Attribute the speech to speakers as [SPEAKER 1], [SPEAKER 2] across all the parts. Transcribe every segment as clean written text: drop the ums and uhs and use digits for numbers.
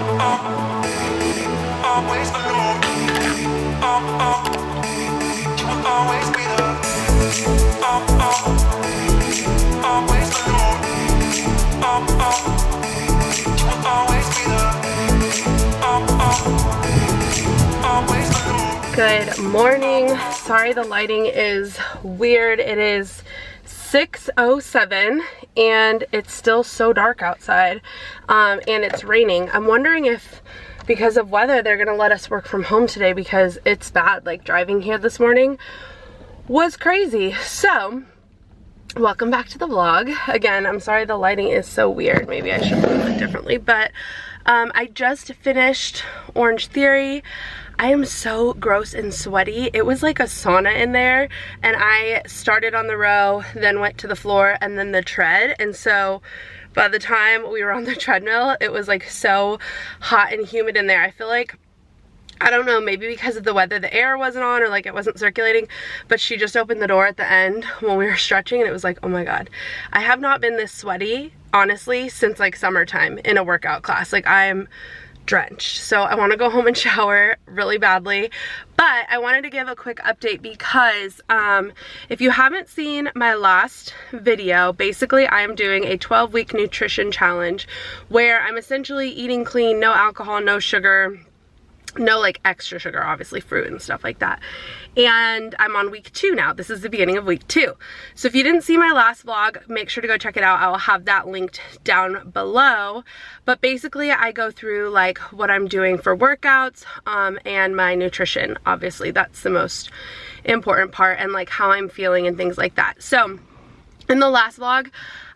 [SPEAKER 1] always alone. You will always be there. Always alone. You will always be there. Always alone.
[SPEAKER 2] Good morning. Sorry the lighting is weird. It is 6:07 and it's still so dark outside, and it's raining. I'm wondering if because of weather they're gonna let us work from home today, because it's bad. Like, driving here this morning was crazy. So welcome back to the vlog. Again, I'm sorry the lighting is so weird. Maybe I should move it differently, but I just finished Orange Theory. I am so gross and sweaty. It was like a sauna in there, and I started on the row, then went to the floor, and then the tread. And so by the time we were on the treadmill, it was like so hot and humid in there. I feel like, I don't know, maybe because of the weather, the air wasn't on, or like it wasn't circulating, but she just opened the door at the end when we were stretching, and it was like, oh my God. I have not been this sweaty, honestly, since like summertime in a workout class. Like, I'm drenched. So I want to go home and shower really badly, but I wanted to give a quick update because if you haven't seen my last video, basically I am doing a 12-week nutrition challenge where I'm essentially eating clean, no alcohol, no sugar, no like extra sugar, obviously fruit and stuff like that. And I'm on week 2 now. This is the beginning of week 2. So if you didn't see my last vlog, make sure to go check it out. I will have that linked down below. But basically I go through like what I'm doing for workouts and my nutrition. Obviously that's the most important part, and like how I'm feeling and things like that. So in the last vlog,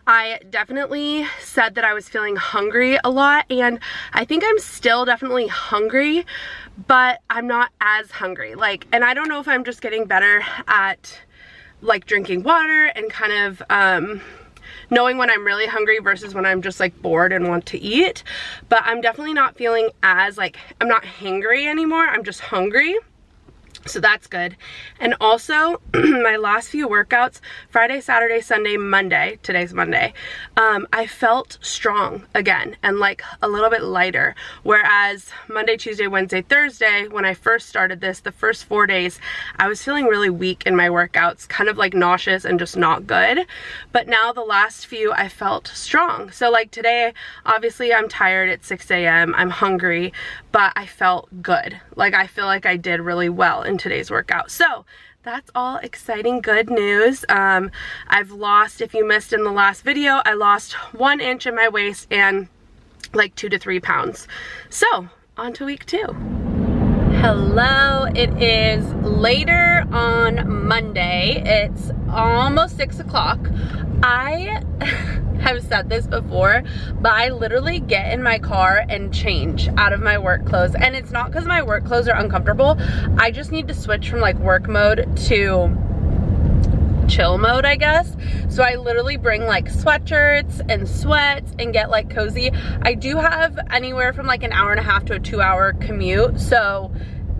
[SPEAKER 2] I definitely said that I was feeling hungry a lot, and I think I'm still definitely hungry, but I'm not as hungry. Like, and I don't know if I'm just getting better at like drinking water and kind of knowing when I'm really hungry versus when I'm just like bored and want to eat, but I'm definitely not feeling as like, I'm not hangry anymore, I'm just hungry. So that's good. And also my last few workouts, Friday, Saturday, Sunday, Monday, today's Monday, I felt strong again and like a little bit lighter. Whereas Monday, Tuesday, Wednesday, Thursday, when I first started this, the first 4 days, I was feeling really weak in my workouts, kind of like nauseous and just not good. But now the last few, I felt strong. So like today, obviously I'm tired at 6 a.m. I'm hungry, but I felt good. Like, I feel like I did really well in today's workout. So that's all exciting good news. I've lost, if you missed in the last video, I lost 1 inch in my waist and like 2 to 3 pounds. So on to week 2. Hello, it is later on Monday. It's almost 6 o'clock. I have said this before, but I literally get in my car and change out of my work clothes. And it's not because my work clothes are uncomfortable. I just need to switch from like work mode to chill mode, I guess. So I literally bring like sweatshirts and sweats and get like cozy. I do have anywhere from like an hour and a half to a 2-hour commute, so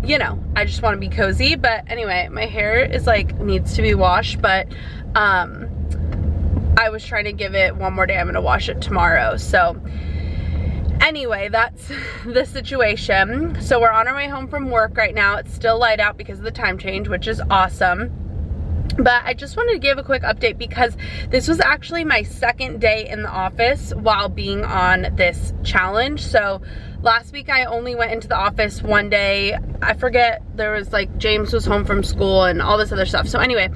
[SPEAKER 2] you know, I just want to be cozy. But anyway, my hair is like needs to be washed, but I was trying to give it one more day. I'm gonna wash it tomorrow. So anyway, that's the situation. So we're on our way home from work right now. It's still light out because of the time change, which is awesome. But I just wanted to give a quick update because this was actually my 2nd day in the office while being on this challenge. So last week I only went into the office 1 day. I forget, there was like James was home from school and all this other stuff. So anyway,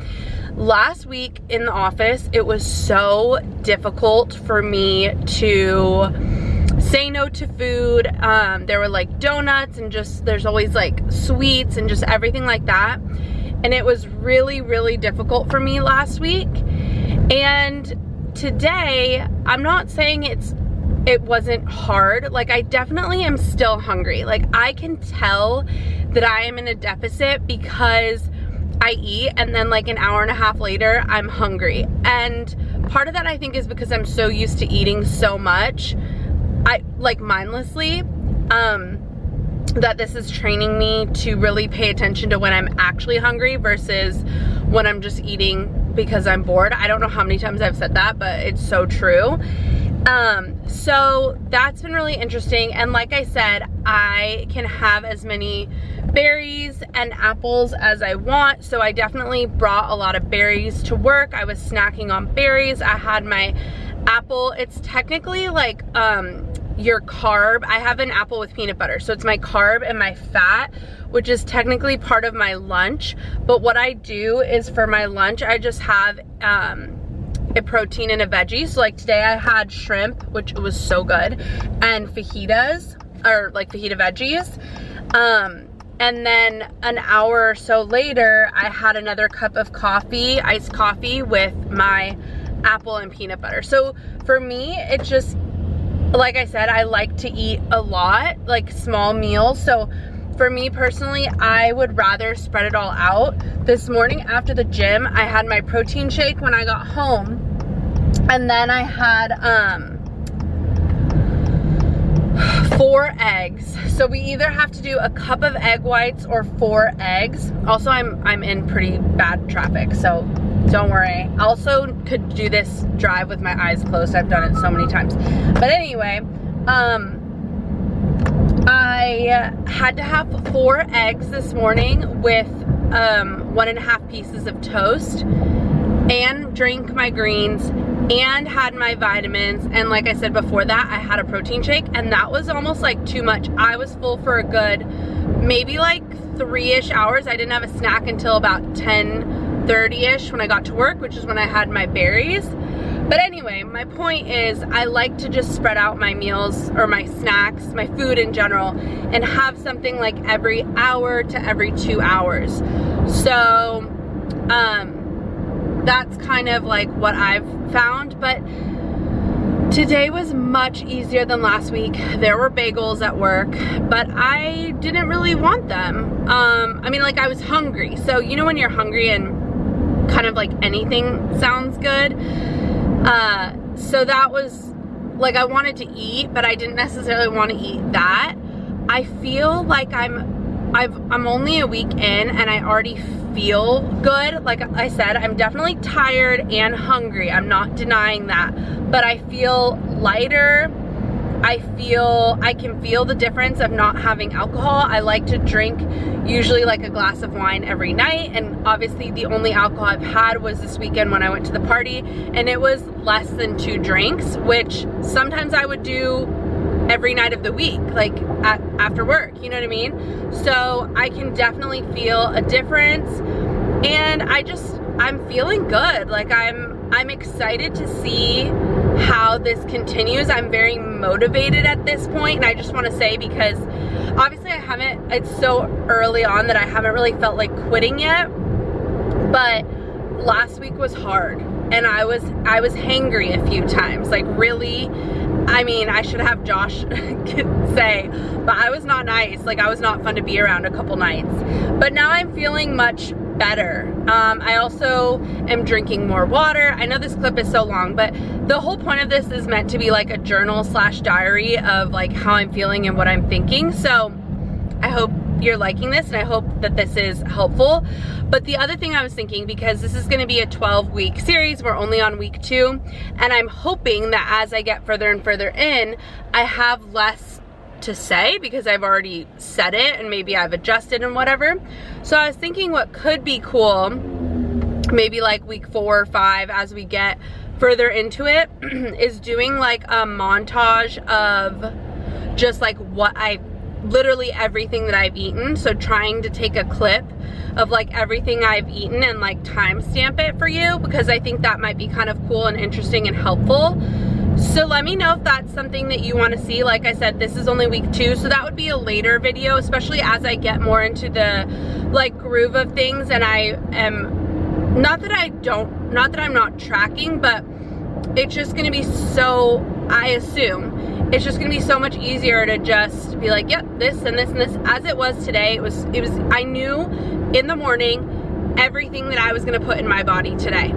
[SPEAKER 2] last week in the office, it was so difficult for me to say no to food. There were like donuts and just, there's always like sweets and just everything like that. And it was really, really difficult for me last week. And today, I'm not saying it wasn't hard. Like, I definitely am still hungry. Like, I can tell that I am in a deficit because I eat and then like an hour and a half later, I'm hungry. And part of that I think is because I'm so used to eating so much, I like mindlessly, that this is training me to really pay attention to when I'm actually hungry versus when I'm just eating because I'm bored. I don't know how many times I've said that, but it's so true. So that's been really interesting, and like I said, I can have as many berries and apples as I want, so I definitely brought a lot of berries to work. I was snacking on berries. I had my apple. It's technically like your carb. I have an apple with peanut butter, so it's my carb and my fat, which is technically part of my lunch. But what I do is for my lunch, I just have a protein and a veggie. So like today I had shrimp, which was so good, and fajitas, or like fajita veggies. And then an hour or so later, I had another cup of coffee, iced coffee with my apple and peanut butter. So for me, it's just, like I said, I like to eat a lot, like small meals. So for me personally, I would rather spread it all out. This morning after the gym, I had my protein shake when I got home, and then I had 4 eggs. So we either have to do a cup of egg whites or 4 eggs. Also, I'm in pretty bad traffic, so don't worry. I also could do this drive with my eyes closed. I've done it so many times. But anyway, I had to have 4 eggs this morning with 1.5 pieces of toast, and drink my greens, and had my vitamins. And like I said before that, I had a protein shake, and that was almost like too much. I was full for a good maybe like 3-ish hours. I didn't have a snack until about 10:30ish when I got to work, which is when I had my berries. But anyway, my point is, I like to just spread out my meals, or my snacks, my food in general, and have something like every hour to every 2 hours. So that's kind of like what I've found. But today was much easier than last week. There were bagels at work, but I didn't really want them. I mean, like, I was hungry. So you know when you're hungry and kind of like anything sounds good? So that was like, I wanted to eat, but I didn't necessarily want to eat that. I feel like I'm only a week in, and I already feel good. Like I said, I'm definitely tired and hungry. I'm not denying that, but I feel lighter. I can feel the difference of not having alcohol. I like to drink usually like a glass of wine every night, and obviously the only alcohol I've had was this weekend when I went to the party, and it was less than 2 drinks, which sometimes I would do every night of the week, like after work, you know what I mean? So I can definitely feel a difference, and I'm feeling good. Like I'm excited to see how this continues. I'm very motivated at this point, and I just want to say, because obviously it's so early on that I haven't really felt like quitting yet, but last week was hard, and I was hangry a few times, like really. I mean, I should have Josh say, but I was not nice. Like, I was not fun to be around a couple nights. But now I'm feeling much better. I also am drinking more water. I know this clip is so long, but the whole point of this is meant to be like a journal / diary of like how I'm feeling and what I'm thinking. So I hope you're liking this, and I hope that this is helpful. But the other thing I was thinking, because this is going to be a 12-week series, we're only on week 2, and I'm hoping that as I get further and further in, I have less to say, because I've already said it and maybe I've adjusted and whatever. So I was thinking what could be cool, maybe like week 4 or 5 as we get further into it, is doing like a montage of just like what literally everything that I've eaten. So trying to take a clip of like everything I've eaten and like timestamp it for you, because I think that might be kind of cool and interesting and helpful. So let me know if that's something that you want to see. Like I said, this is only week 2, so that would be a later video, especially as I get more into the like groove of things, and I am, not that I'm not tracking, but it's just gonna be so, I assume it's just gonna be so much easier to just be like, yep, this and this and this. As it was today, it was I knew in the morning everything that I was gonna put in my body today,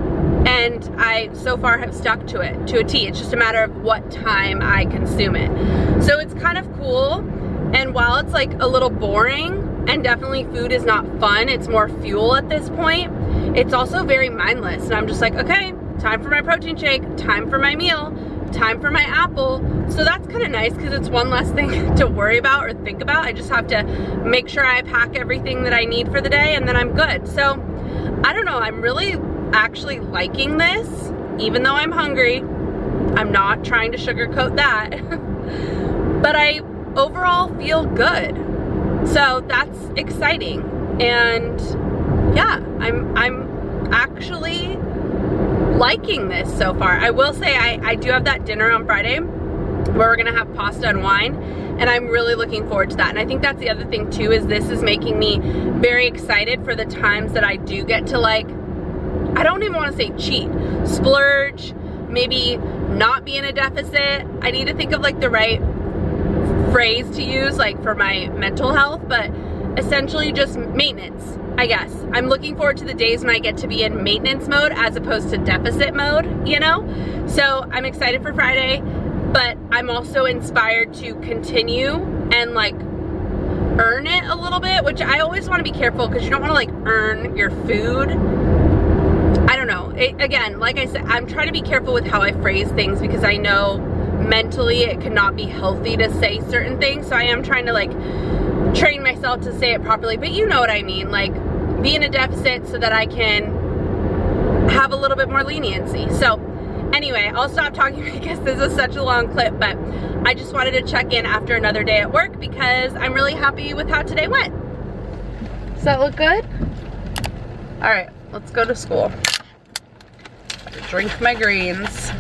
[SPEAKER 2] and I so far have stuck to it to a T. It's just a matter of what time I consume it. So it's kind of cool, and while it's like a little boring, and definitely food is not fun, it's more fuel at this point, it's also very mindless. And I'm just like, okay, time for my protein shake, time for my meal, time for my apple. So that's kind of nice because it's one less thing to worry about or think about. I just have to make sure I pack everything that I need for the day and then I'm good. So I don't know, I'm really actually liking this, even though I'm hungry. I'm not trying to sugarcoat that, but I overall feel good. So that's exciting. And yeah, I'm actually liking this so far. I will say I do have that dinner on Friday where we're gonna have pasta and wine, and I'm really looking forward to that. And I think that's the other thing too, is this is making me very excited for the times that I do get to, like, I don't even want to say cheat, splurge, maybe not be in a deficit. I need to think of like the right phrase to use, like for my mental health, but essentially just maintenance, I guess. I'm looking forward to the days when I get to be in maintenance mode as opposed to deficit mode, you know? So I'm excited for Friday, but I'm also inspired to continue and like earn it a little bit, which I always want to be careful because you don't want to like earn your food. I don't know. Again, like I said, I'm trying to be careful with how I phrase things because I know mentally it cannot be healthy to say certain things. So I am trying to like train myself to say it properly, but you know what I mean, like be in a deficit so that I can have a little bit more leniency. So anyway, I'll stop talking because this is such a long clip, but I just wanted to check in after another day at work because I'm really happy with how today went. Does that look good? All right, let's go to school. Drink my greens.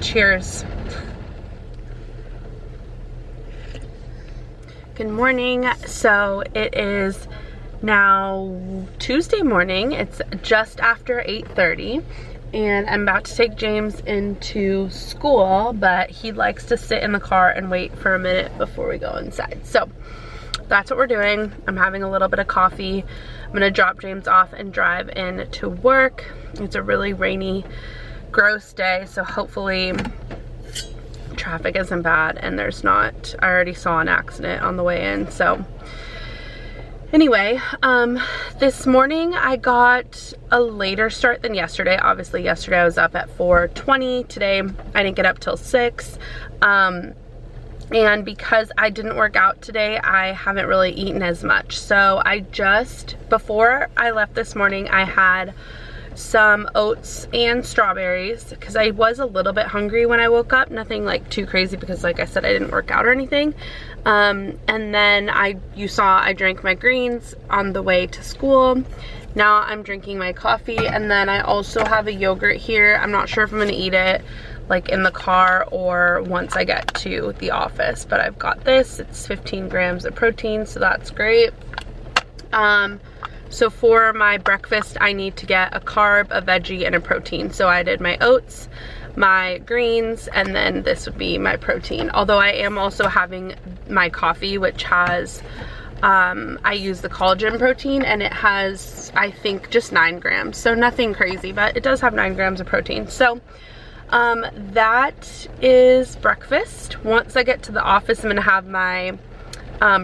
[SPEAKER 2] Cheers. Good morning. So it is now Tuesday morning. It's just after 8:30 and I'm about to take James into school, but he likes to sit in the car and wait for a minute before we go inside. So that's what we're doing. I'm having a little bit of coffee. I'm gonna drop James off and drive in to work. It's a really rainy, gross day, so hopefully traffic isn't bad and there's not, I already saw an accident on the way in. So anyway, this morning I got a later start than yesterday. Obviously yesterday I was up at 4:20. Today I didn't get up till 6. And because I didn't work out today, I haven't really eaten as much. So I just, before I left this morning, I had some oats and strawberries because I was a little bit hungry when I woke up. Nothing like too crazy because like I said, I didn't work out or anything. And then you saw I drank my greens on the way to school. Now I'm drinking my coffee, and then I also have a yogurt here. I'm not sure if I'm gonna eat it like in the car or once I get to the office, but I've got this. It's 15 grams of protein, so that's great. So for my breakfast, I need to get a carb, a veggie, and a protein. So I did my oats, my greens, and then this would be my protein. Although I am also having my coffee, which has, I use the collagen protein, and it has, I think, just 9 grams. So nothing crazy, but it does have 9 grams of protein. So that is breakfast. Once I get to the office, I'm gonna have my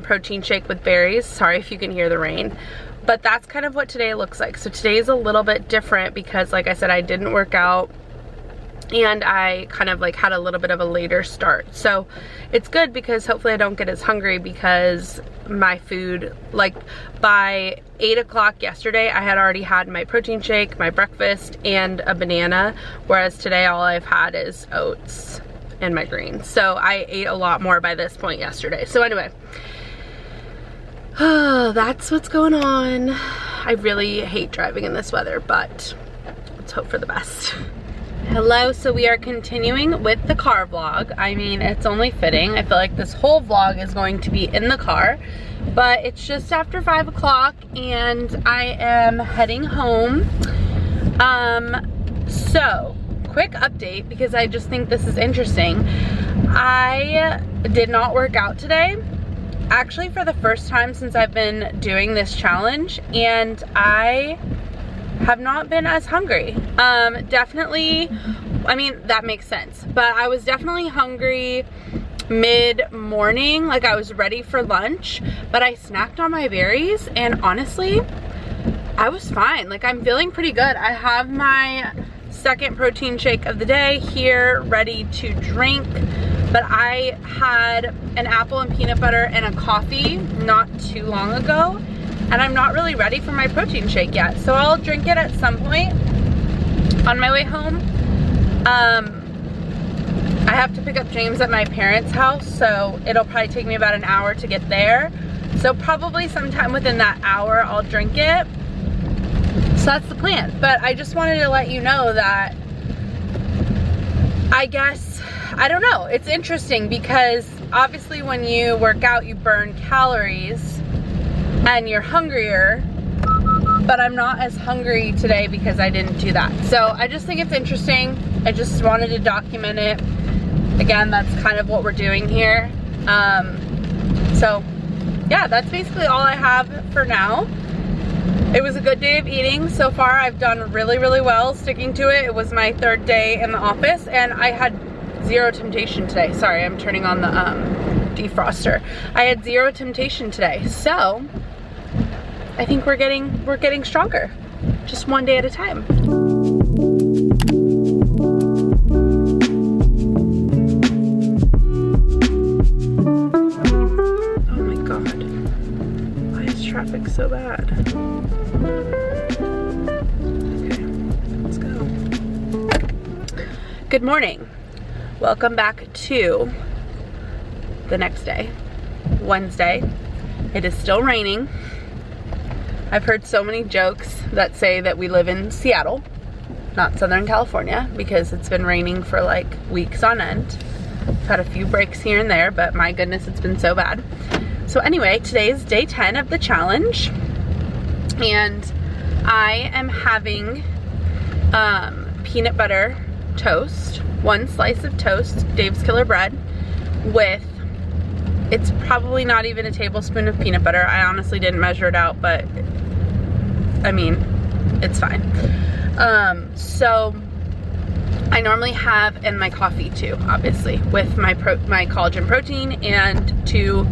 [SPEAKER 2] protein shake with berries. Sorry if you can hear the rain. But that's kind of what today looks like. So today's a little bit different because like I said, I didn't work out and I kind of like had a little bit of a later start. So it's good because hopefully I don't get as hungry because my food, like by 8 o'clock yesterday, I had already had my protein shake, my breakfast, and a banana. Whereas today all I've had is oats and my greens. So I ate a lot more by this point yesterday. So anyway, that's what's going on. I really hate driving in this weather, but let's hope for the best. Hello, so we are continuing with the car vlog. I mean, it's only fitting. I feel like this whole vlog is going to be in the car, but it's just after 5 o'clock and I am heading home. So quick update because I just think this is interesting. I did not work out today. Actually, for the first time since I've been doing this challenge, and I have not been as hungry. Definitely, I mean, that makes sense, but I was definitely hungry mid-morning, like I was ready for lunch, but I snacked on my berries, and honestly, I was fine. Like, I'm feeling pretty good. I have my second protein shake of the day here, ready to drink. But I had an apple and peanut butter and a coffee not too long ago, and I'm not really ready for my protein shake yet. So I'll drink it at some point on my way home. I have to pick up James at my parents' house, so it'll probably take me about an hour to get there. So probably sometime within that hour I'll drink it. So that's the plan. But I just wanted to let you know that I guess, I don't know, it's interesting because obviously when you work out you burn calories and you're hungrier, but I'm not as hungry today because I didn't do that. So I just think it's interesting. I just wanted to document it. Again, that's kind of what we're doing here. So yeah, that's basically all I have for now. It was a good day of eating. So far I've done really, really well sticking to it. It was my third day in the office and I had zero temptation today. Sorry, I'm turning on the defroster. I had zero temptation today. So I think we're getting stronger. Just one day at a time. Oh my God. Why is traffic so bad? Okay, let's go. Good morning. Welcome back to the next day, Wednesday. It is still raining. I've heard so many jokes that say that we live in Seattle, not Southern California, because it's been raining for like weeks on end. I've had a few breaks here and there, but my goodness, it's been so bad. So anyway, today is day 10 of the challenge, and I am having peanut butter toast, one slice of toast, Dave's Killer Bread, with, it's probably not even a tablespoon of peanut butter. I honestly didn't measure it out, but I mean, it's fine. So I normally have, and my coffee too, obviously, with my collagen protein and 2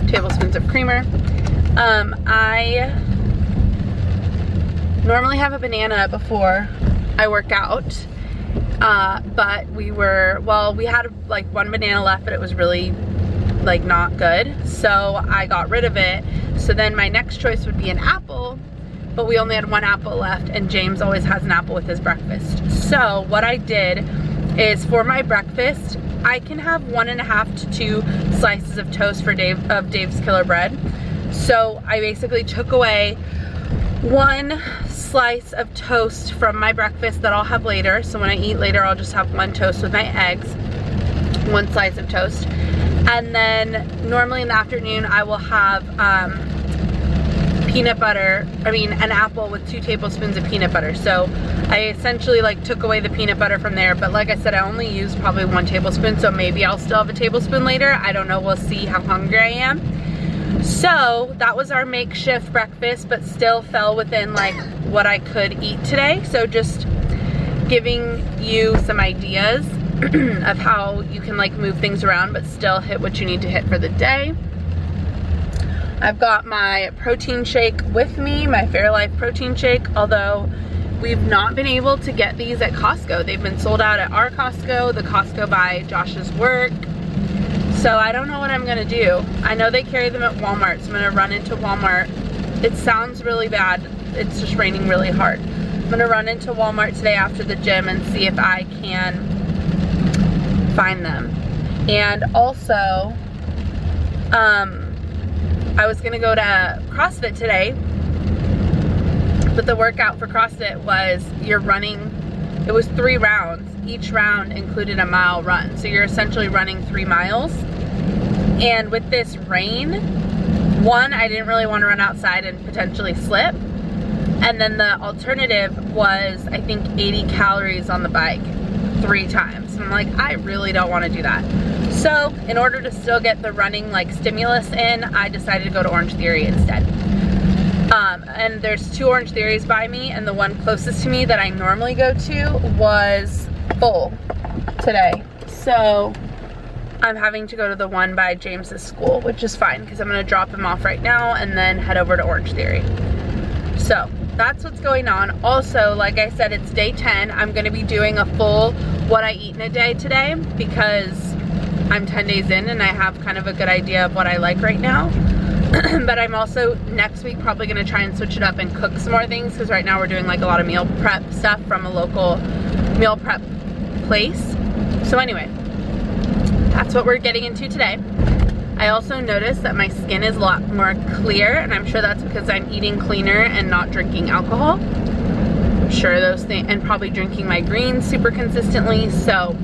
[SPEAKER 2] tablespoons of creamer. I normally have a banana before I work out, but we had like 1 banana left, but it was really like not good, so I got rid of it. So then my next choice would be an apple, but we only had 1 apple left, and James always has an apple with his breakfast. So what I did is, for my breakfast, I can have 1.5 to 2 slices of toast for Dave's Killer Bread. So I basically took away 1 slice of toast from my breakfast that I'll have later. So when I eat later, I'll just have 1 toast with my eggs, 1 slice of toast. And then normally in the afternoon I will have an apple with 2 tablespoons of peanut butter. So I essentially like took away the peanut butter from there, but like I said, I only used probably 1 tablespoon, so maybe I'll still have a tablespoon later. I don't know, we'll see how hungry I am. So that was our makeshift breakfast, but still fell within like what I could eat today. So just giving you some ideas of how you can like move things around but still hit what you need to hit for the day. I've got my protein shake with me, my Fairlife protein shake, although we've not been able to get these at Costco. They've been sold out at our Costco, the Costco by Josh's work. So I don't know what I'm gonna do. I know they carry them at Walmart, so I'm gonna run into Walmart. It sounds really bad. It's just raining really hard. I'm gonna run into Walmart today after the gym and see if I can find them. And also, I was gonna go to CrossFit today, but the workout for CrossFit was you're running, it was 3 rounds. Each round included a mile run. So you're essentially running 3 miles. And with this rain, one, I didn't really want to run outside and potentially slip. And then the alternative was, I think, 80 calories on the bike 3 times. And I'm like, I really don't want to do that. So in order to still get the running like stimulus in, I decided to go to Orange Theory instead. And there's 2 Orange Theories by me, and the one closest to me that I normally go to was full today. So I'm having to go to the one by James's school, which is fine because I'm gonna drop him off right now and then head over to Orange Theory. So that's what's going on. Also, like I said, it's day 10. I'm gonna be doing a full what I eat in a day today because I'm 10 days in and I have kind of a good idea of what I like right now. But I'm also next week probably gonna try and switch it up and cook some more things because right now we're doing like a lot of meal prep stuff from a local meal prep place. So anyway, that's what we're getting into today. I also noticed that my skin is a lot more clear, and I'm sure that's because I'm eating cleaner and not drinking alcohol. I'm sure those things, and probably drinking my greens super consistently, so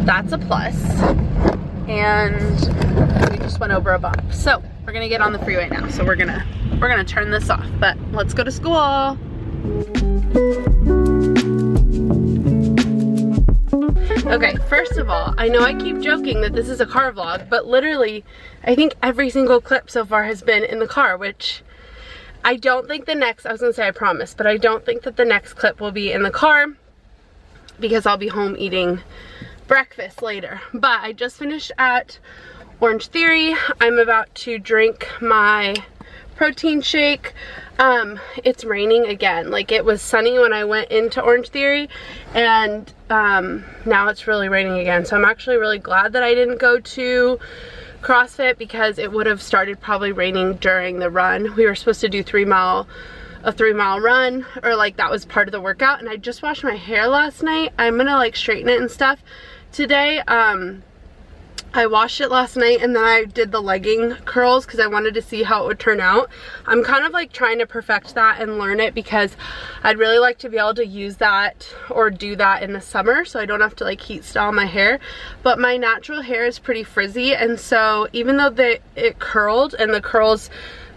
[SPEAKER 2] that's a plus. And we just went over a bump. So we're gonna get on the freeway now. So we're gonna turn this off, but let's go to school. Okay, first of all, I know I keep joking that this is a car vlog, but literally, I think every single clip so far has been in the car, which I don't think the next, I was gonna say I promise, but I don't think that the next clip will be in the car because I'll be home eating breakfast later. But I just finished at Orange Theory. I'm about to drink my protein shake. It's raining again. Like, it was sunny when I went into Orange Theory, and now it's really raining again. So I'm actually really glad that I didn't go to CrossFit because it would have started probably raining during the run. We were supposed to do a 3-mile run, or like that was part of the workout, and I just washed my hair last night. I'm gonna like straighten it and stuff today. I washed it last night and then I did the legging curls because I wanted to see how it would turn out. I'm kind of like trying to perfect that and learn it because I'd really like to be able to use that or do that in the summer so I don't have to like heat style my hair. But my natural hair is pretty frizzy, and so even though it curled and the curls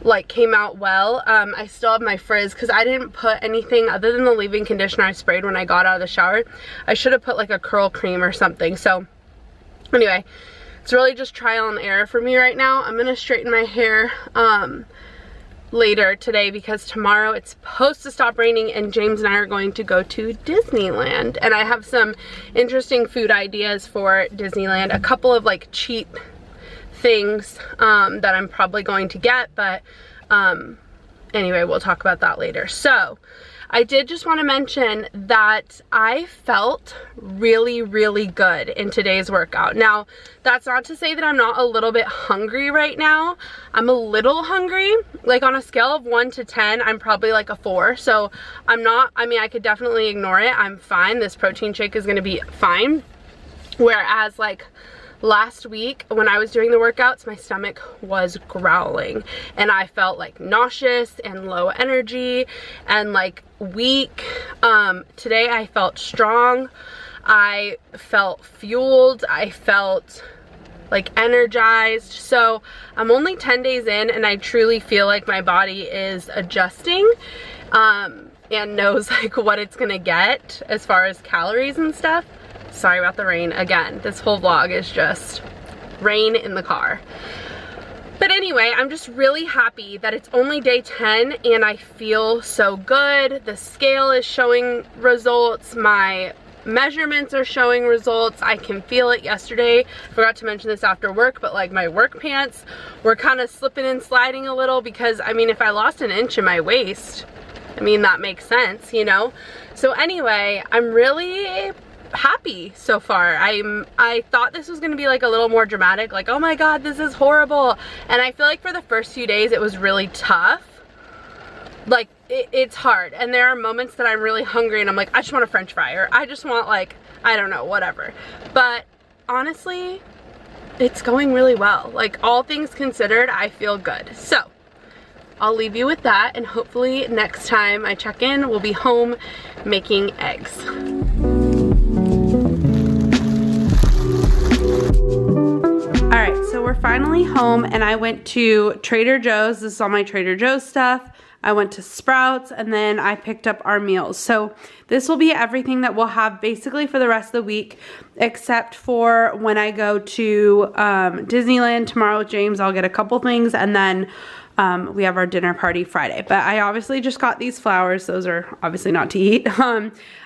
[SPEAKER 2] like came out well, I still have my frizz because I didn't put anything other than the leave-in conditioner I sprayed when I got out of the shower. I should have put like a curl cream or something. So anyway, it's really just trial and error for me right now. I'm gonna straighten my hair later today because tomorrow it's supposed to stop raining and James and I are going to go to Disneyland. And I have some interesting food ideas for Disneyland. A couple of like cheap things that I'm probably going to get, but anyway, we'll talk about that later. So I did just want to mention that I felt really, really good in today's workout. Now, that's not to say that I'm not a little bit hungry right now. I'm a little hungry. Like on a scale of 1 to 10, I'm probably like a 4. So I'm not, I mean, I could definitely ignore it. I'm fine. This protein shake is going to be fine. Whereas like last week when I was doing the workouts, my stomach was growling and I felt like nauseous and low energy and like weak. Today I felt strong. I felt fueled. I felt like energized. So I'm only 10 days in and I truly feel like my body is adjusting and knows like what it's gonna get as far as calories and stuff. Sorry about the rain again. This whole vlog is just rain in the car. But anyway, I'm just really happy that it's only day 10 and I feel so good. The scale is showing results. My measurements are showing results. I can feel it. Yesterday, I forgot to mention this after work, but like my work pants were kind of slipping and sliding a little because I mean, if I lost an inch in my waist, I mean, that makes sense, you know? So anyway, I'm really happy so far. I thought this was gonna be like a little more dramatic, like, oh my god, this is horrible. And I feel like for the first few days it was really tough. Like it's hard, and there are moments that I'm really hungry and I'm like, I just want a french fry, or I just want like, I don't know, whatever. But honestly, it's going really well. Like all things considered, I feel good. So I'll leave you with that, and hopefully next time I check in, we'll be home making eggs. Alright, so we're finally home and I went to Trader Joe's. This is all my Trader Joe's stuff. I went to Sprouts and then I picked up our meals. So this will be everything that we'll have basically for the rest of the week, except for when I go to Disneyland tomorrow with James. I'll get a couple things, and then we have our dinner party Friday. But I obviously just got these flowers. Those are obviously not to eat.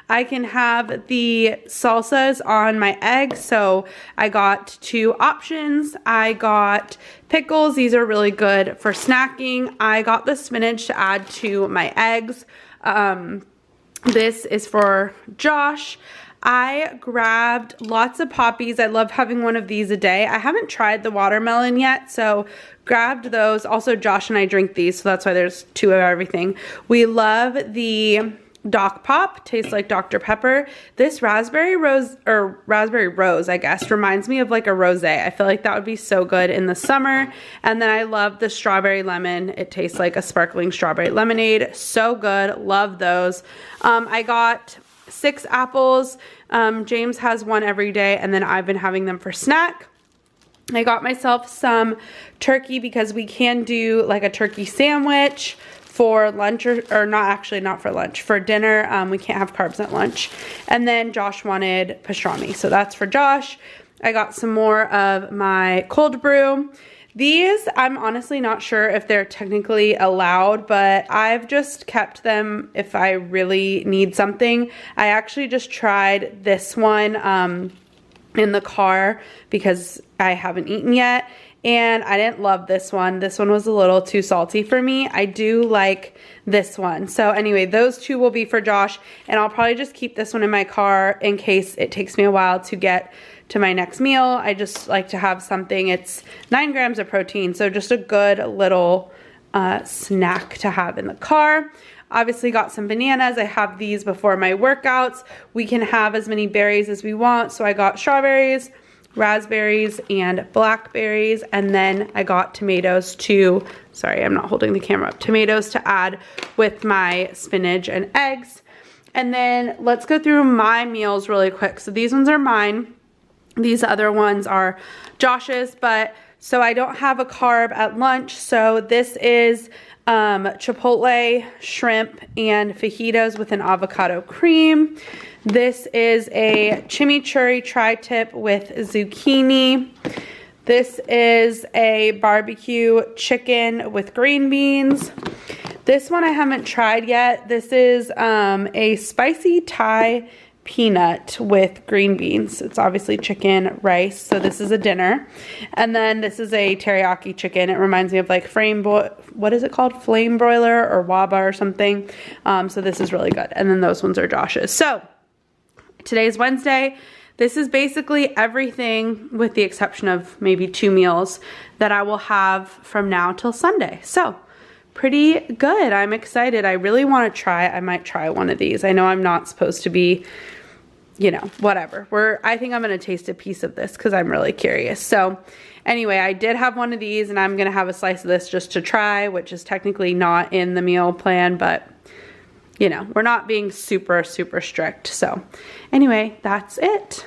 [SPEAKER 2] I can have the salsas on my eggs. So I got 2 options. I got pickles. These are really good for snacking. I got the spinach to add to my eggs. This is for Josh. I grabbed lots of poppies. I love having one of these a day. I haven't tried the watermelon yet, so grabbed those. Also, Josh and I drink these, so that's why there's 2 of everything. We love the Doc Pop, tastes like Dr. Pepper. This raspberry rose, I guess, reminds me of like a rosé. I feel like that would be so good in the summer. And then I love the strawberry lemon. It tastes like a sparkling strawberry lemonade. So good. Love those. I got 6 apples. James has 1 every day, and then I've been having them for snack. I got myself some turkey because we can do like a turkey sandwich for lunch, or not for lunch, for dinner. We can't have carbs at lunch. And then Josh wanted pastrami, so that's for Josh. I got some more of my cold brew. These, I'm honestly not sure if they're technically allowed, but I've just kept them if I really need something. I actually just tried this one in the car because I haven't eaten yet, and I didn't love this one. This one was a little too salty for me. I do like this one. So anyway, those 2 will be for Josh, and I'll probably just keep this one in my car in case it takes me a while to get to my next meal. I just like to have something. It's 9 grams of protein, so just a good little snack to have in the car. Obviously got some bananas. I have these before my workouts. We can have as many berries as we want, so I got strawberries, raspberries, and blackberries, and then I got tomatoes to, sorry, I'm not holding the camera up, tomatoes to add with my spinach and eggs. And then let's go through my meals really quick. So these ones are mine. These other ones are Josh's, but so I don't have a carb at lunch. So this is chipotle shrimp and fajitas with an avocado cream. This is a chimichurri tri-tip with zucchini. This is a barbecue chicken with green beans. This one I haven't tried yet. This is a spicy Thai peanut with green beans. It's obviously chicken, rice, so this is a dinner. And then this is a teriyaki chicken. It reminds me of like what is it called? Flame broiler or waba or something. So this is really good. And then those ones are Josh's. So today's Wednesday. This is basically everything with the exception of maybe 2 meals that I will have from now till Sunday. So pretty good. I'm excited. I really want to try. I might try one of these. I know I'm not supposed to be, you know, whatever. I think I'm going to taste a piece of this because I'm really curious. So anyway, I did have one of these, and I'm going to have a slice of this just to try, which is technically not in the meal plan, but you know, we're not being super, super strict. So anyway, that's it.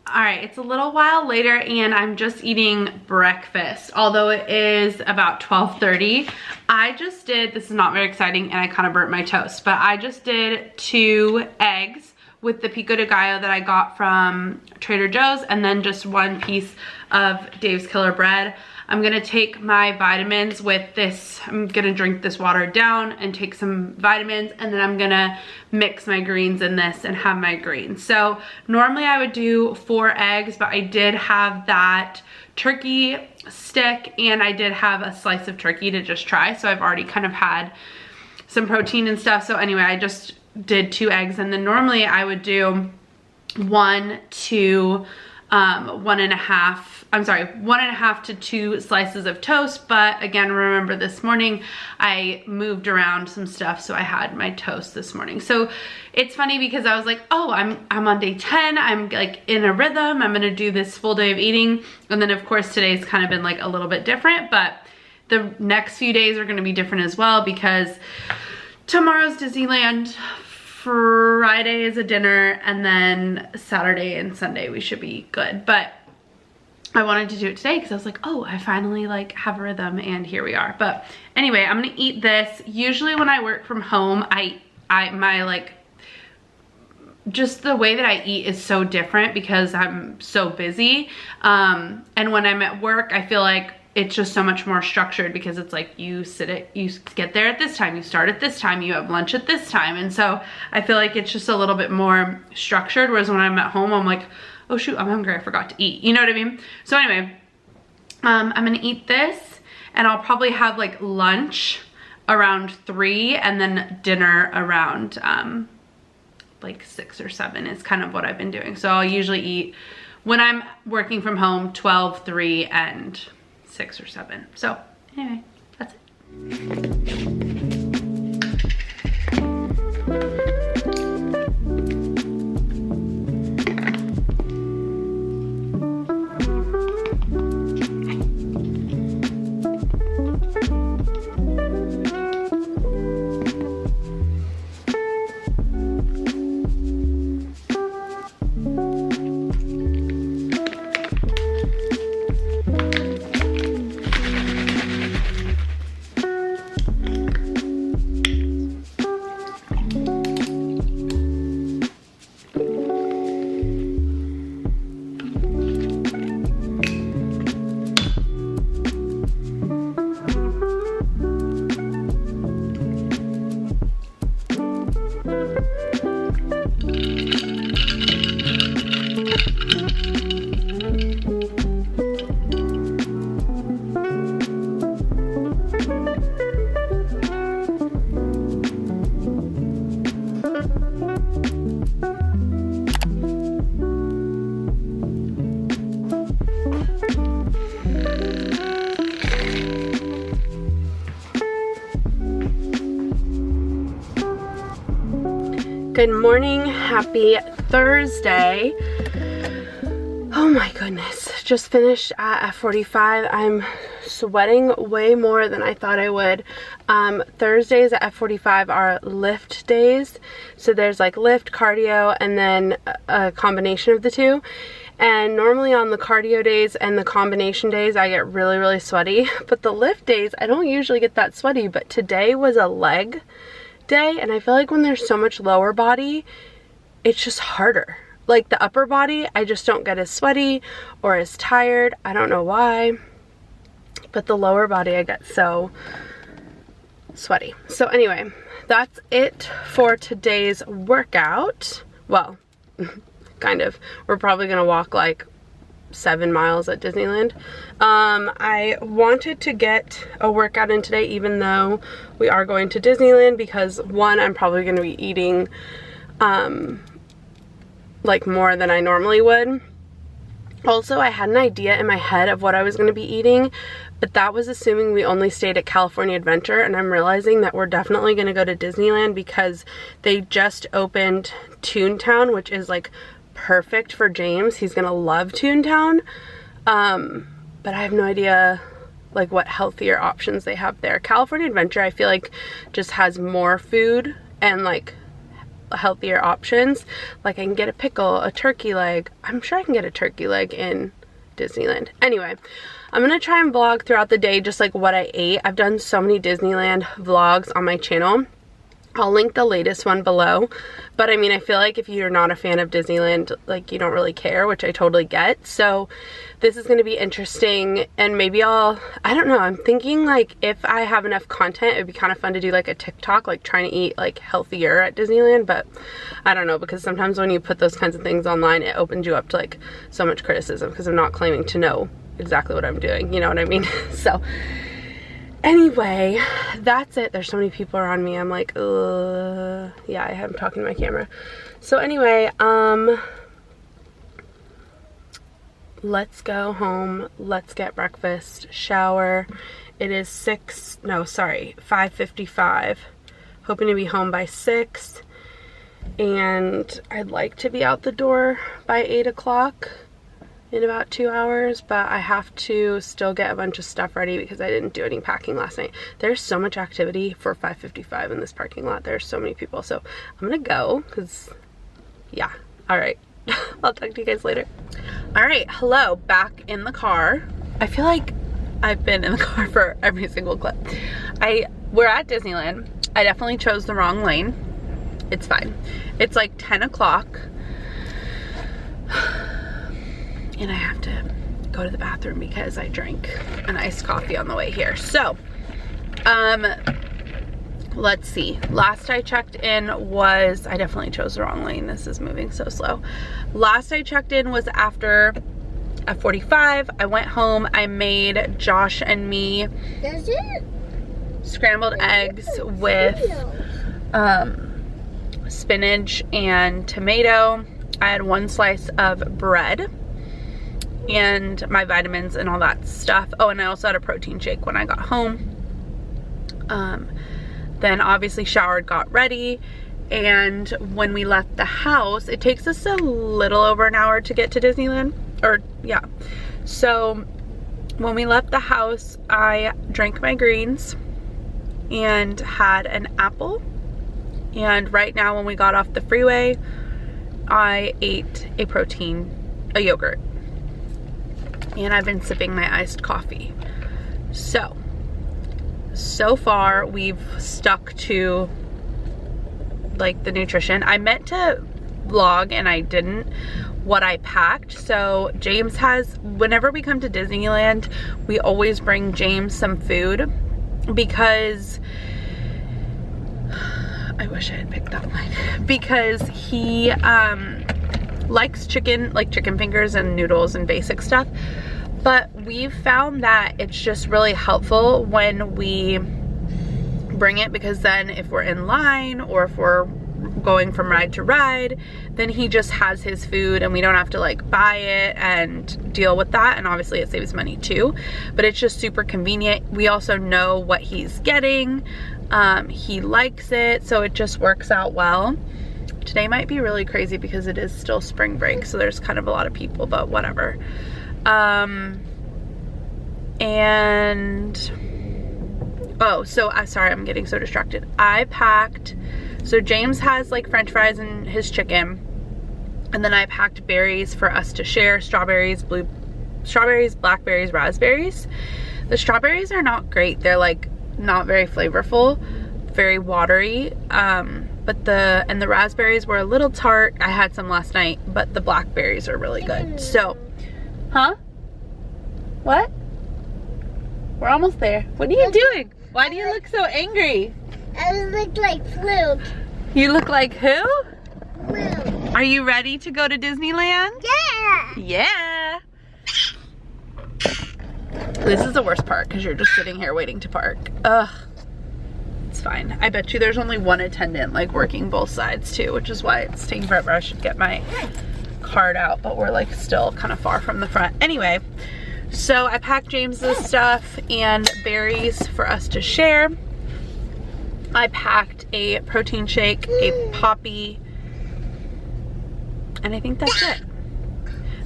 [SPEAKER 2] All right, it's a little while later and I'm just eating breakfast, although it is about 12:30. I just did, this is not very exciting and I kind of burnt my toast, but I just did 2 eggs with the pico de gallo that I got from Trader Joe's, and then just 1 piece of Dave's Killer Bread. I'm gonna take my vitamins with this. I'm gonna drink this watered down and take some vitamins, and then I'm gonna mix my greens in this and have my greens. So normally I would do 4 eggs, but I did have that turkey stick and I did have a slice of turkey to just try. So I've already kind of had some protein and stuff. So anyway, I just did 2 eggs, and then normally I would do 1 to 1.5 to 2 slices of toast. But again, remember this morning I moved around some stuff, so I had my toast this morning. So it's funny because I was like, oh, I'm on day 10, I'm like in a rhythm, I'm gonna do this full day of eating. And then of course today's kind of been like a little bit different, but the next few days are gonna be different as well, because tomorrow's Disneyland, Friday is a dinner, and then Saturday and Sunday we should be good. But I wanted to do it today because I was like, oh, I finally like have a rhythm, and here we are. But anyway, I'm gonna eat this. Usually when I work from home, my like, just the way that I eat is so different because I'm so busy. And when I'm at work, I feel like it's just so much more structured because it's like you get there at this time, you start at this time, you have lunch at this time. And so I feel like it's just a little bit more structured. Whereas when I'm at home, I'm like, oh shoot, I'm hungry, I forgot to eat. You know what I mean? So anyway, I'm gonna eat this and I'll probably have like lunch around 3 and then dinner around like 6 or 7 is kind of what I've been doing. So I'll usually eat when I'm working from home 12, 3, and 6 or 7. So anyway, that's it. Good morning, happy Thursday. Oh my goodness, just finished at F45. I'm sweating way more than I thought I would. Thursdays at F45 are lift days. So there's like lift, cardio, and then a combination of the two. And normally on the cardio days and the combination days, I get really, really sweaty. But the lift days, I don't usually get that sweaty, but today was a leg day, and I feel like when there's so much lower body, it's just harder. Like the upper body, I just don't get as sweaty or as tired. I don't know why, but the lower body I get so sweaty. So anyway, that's it for today's workout. Well, kind of. We're probably gonna walk like 7 miles at Disneyland. I wanted to get a workout in today even though we are going to Disneyland because one, I'm probably going to be eating like more than I normally would. Also, I had an idea in my head of what I was going to be eating, but that was assuming we only stayed at California Adventure, and I'm realizing that we're definitely going to go to Disneyland because they just opened Toontown, which is like perfect for James. He's gonna love Toontown, but I have no idea like what healthier options they have there. California Adventure I feel like just has more food and like healthier options. Like I can get a pickle, a turkey leg. I'm sure I can get a turkey leg in Disneyland. Anyway, I'm gonna try and vlog throughout the day just like what I ate. I've done so many Disneyland vlogs on my channel. I'll link the latest one below, but I mean, I feel like if you're not a fan of Disneyland, like you don't really care, which I totally get. So this is going to be interesting, and maybe I don't know, I'm thinking like if I have enough content, it'd be kind of fun to do like a TikTok, like trying to eat like healthier at Disneyland, but I don't know, because sometimes when you put those kinds of things online, it opens you up to like so much criticism because I'm not claiming to know exactly what I'm doing, you know what I mean? So anyway, that's it. There's so many people around me. I'm like, yeah, I'm talking to my camera. So anyway, let's go home. Let's get breakfast, shower. It is 5:55. Hoping to be home by 6. And I'd like to be out the door by 8 o'clock. In about 2 hours, but I have to still get a bunch of stuff ready because I didn't do any packing last night. There's so much activity for 5:55 in this parking lot. There's so many people, so I'm gonna go because yeah. All right. I'll talk to you guys later. All right, hello, back in the car. I feel like I've been in the car for every single clip. We're at Disneyland. I definitely chose the wrong lane. It's fine. It's like 10 o'clock. And I have to go to the bathroom because I drank an iced coffee on the way here. So, let's see. Last I checked in was, I definitely chose the wrong lane. This is moving so slow. Last I checked in was after at 45. I went home. I made Josh and me scrambled eggs with spinach and tomato. I had 1 slice of bread and my vitamins and all that stuff. Oh, and I also had a protein shake when I got home. Then obviously showered, got ready, and when we left the house, it takes us a little over an hour to get to Disneyland, or yeah. So when we left the house, I drank my greens and had an apple, and right now when we got off the freeway, I ate a yogurt, and I've been sipping my iced coffee. So far we've stuck to like the nutrition. I meant to vlog and I didn't what I packed. So James has, whenever we come to Disneyland, we always bring James some food because I wish I had picked that one, because he likes chicken, like chicken fingers and noodles and basic stuff. But we've found that it's just really helpful when we bring it, because then if we're in line or if we're going from ride to ride, then he just has his food and we don't have to like buy it and deal with that. And obviously it saves money too, but it's just super convenient. We also know what he's getting. He likes it, so it just works out well. Today might be really crazy because it is still spring break, so there's kind of a lot of people, but whatever. Sorry, I'm getting so distracted. I packed, so James has like french fries and his chicken, and then I packed berries for us to share, strawberries, blackberries, raspberries. The strawberries are not great. They're like not very flavorful, very watery, but the raspberries were a little tart. I had some last night, but the blackberries are really good. So, huh? What? We're almost there. What are you doing? Why do you look so angry?
[SPEAKER 3] I look like Fluke.
[SPEAKER 2] You look like who?
[SPEAKER 3] Fluke.
[SPEAKER 2] Are you ready to go to Disneyland?
[SPEAKER 3] Yeah.
[SPEAKER 2] Yeah. This is the worst part because you're just sitting here waiting to park. Ugh. It's fine. I bet you there's only one attendant like working both sides too, which is why it's taking forever. I should get my card out, but we're like still kind of far from the front. Anyway, so I packed James's stuff and berries for us to share. I packed a protein shake, a Poppy, and I think that's it.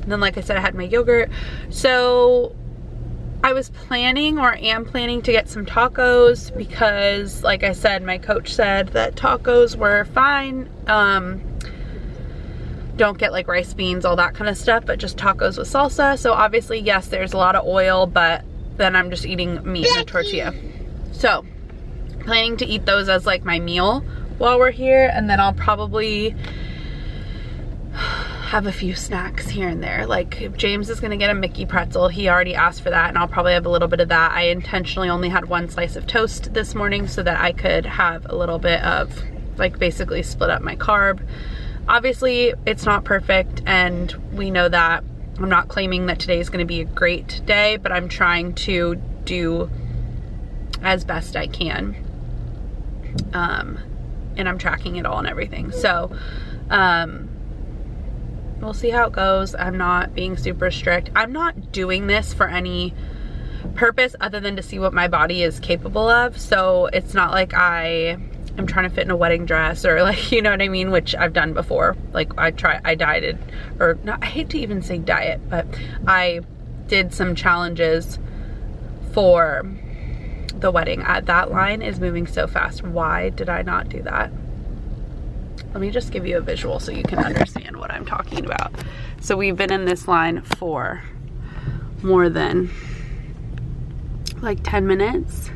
[SPEAKER 2] And then like I said, I had my yogurt. So I was planning, or am planning, to get some tacos because like I said, my coach said that tacos were fine. Don't get like rice, beans, all that kind of stuff, but just tacos with salsa. So obviously, yes, there's a lot of oil, but then I'm just eating meat in a tortilla. So planning to eat those as like my meal while we're here, and then I'll probably have a few snacks here and there. Like if James is gonna get a Mickey pretzel, he already asked for that, and I'll probably have a little bit of that. I intentionally only had 1 slice of toast this morning so that I could have a little bit of like basically split up my carb. Obviously it's not perfect, and we know that. I'm not claiming that today is going to be a great day, but I'm trying to do as best I can. And I'm tracking it all and everything. So we'll see how it goes. I'm not being super strict. I'm not doing this for any purpose other than to see what my body is capable of. So it's not like I'm trying to fit in a wedding dress, or like, you know what I mean, which I've done before. Like I dieted, or not, I hate to even say diet, but I did some challenges for the wedding. That line is moving so fast. Why did I not do that? Let me just give you a visual so you can understand what I'm talking about. So we've been in this line for more than like 10 minutes.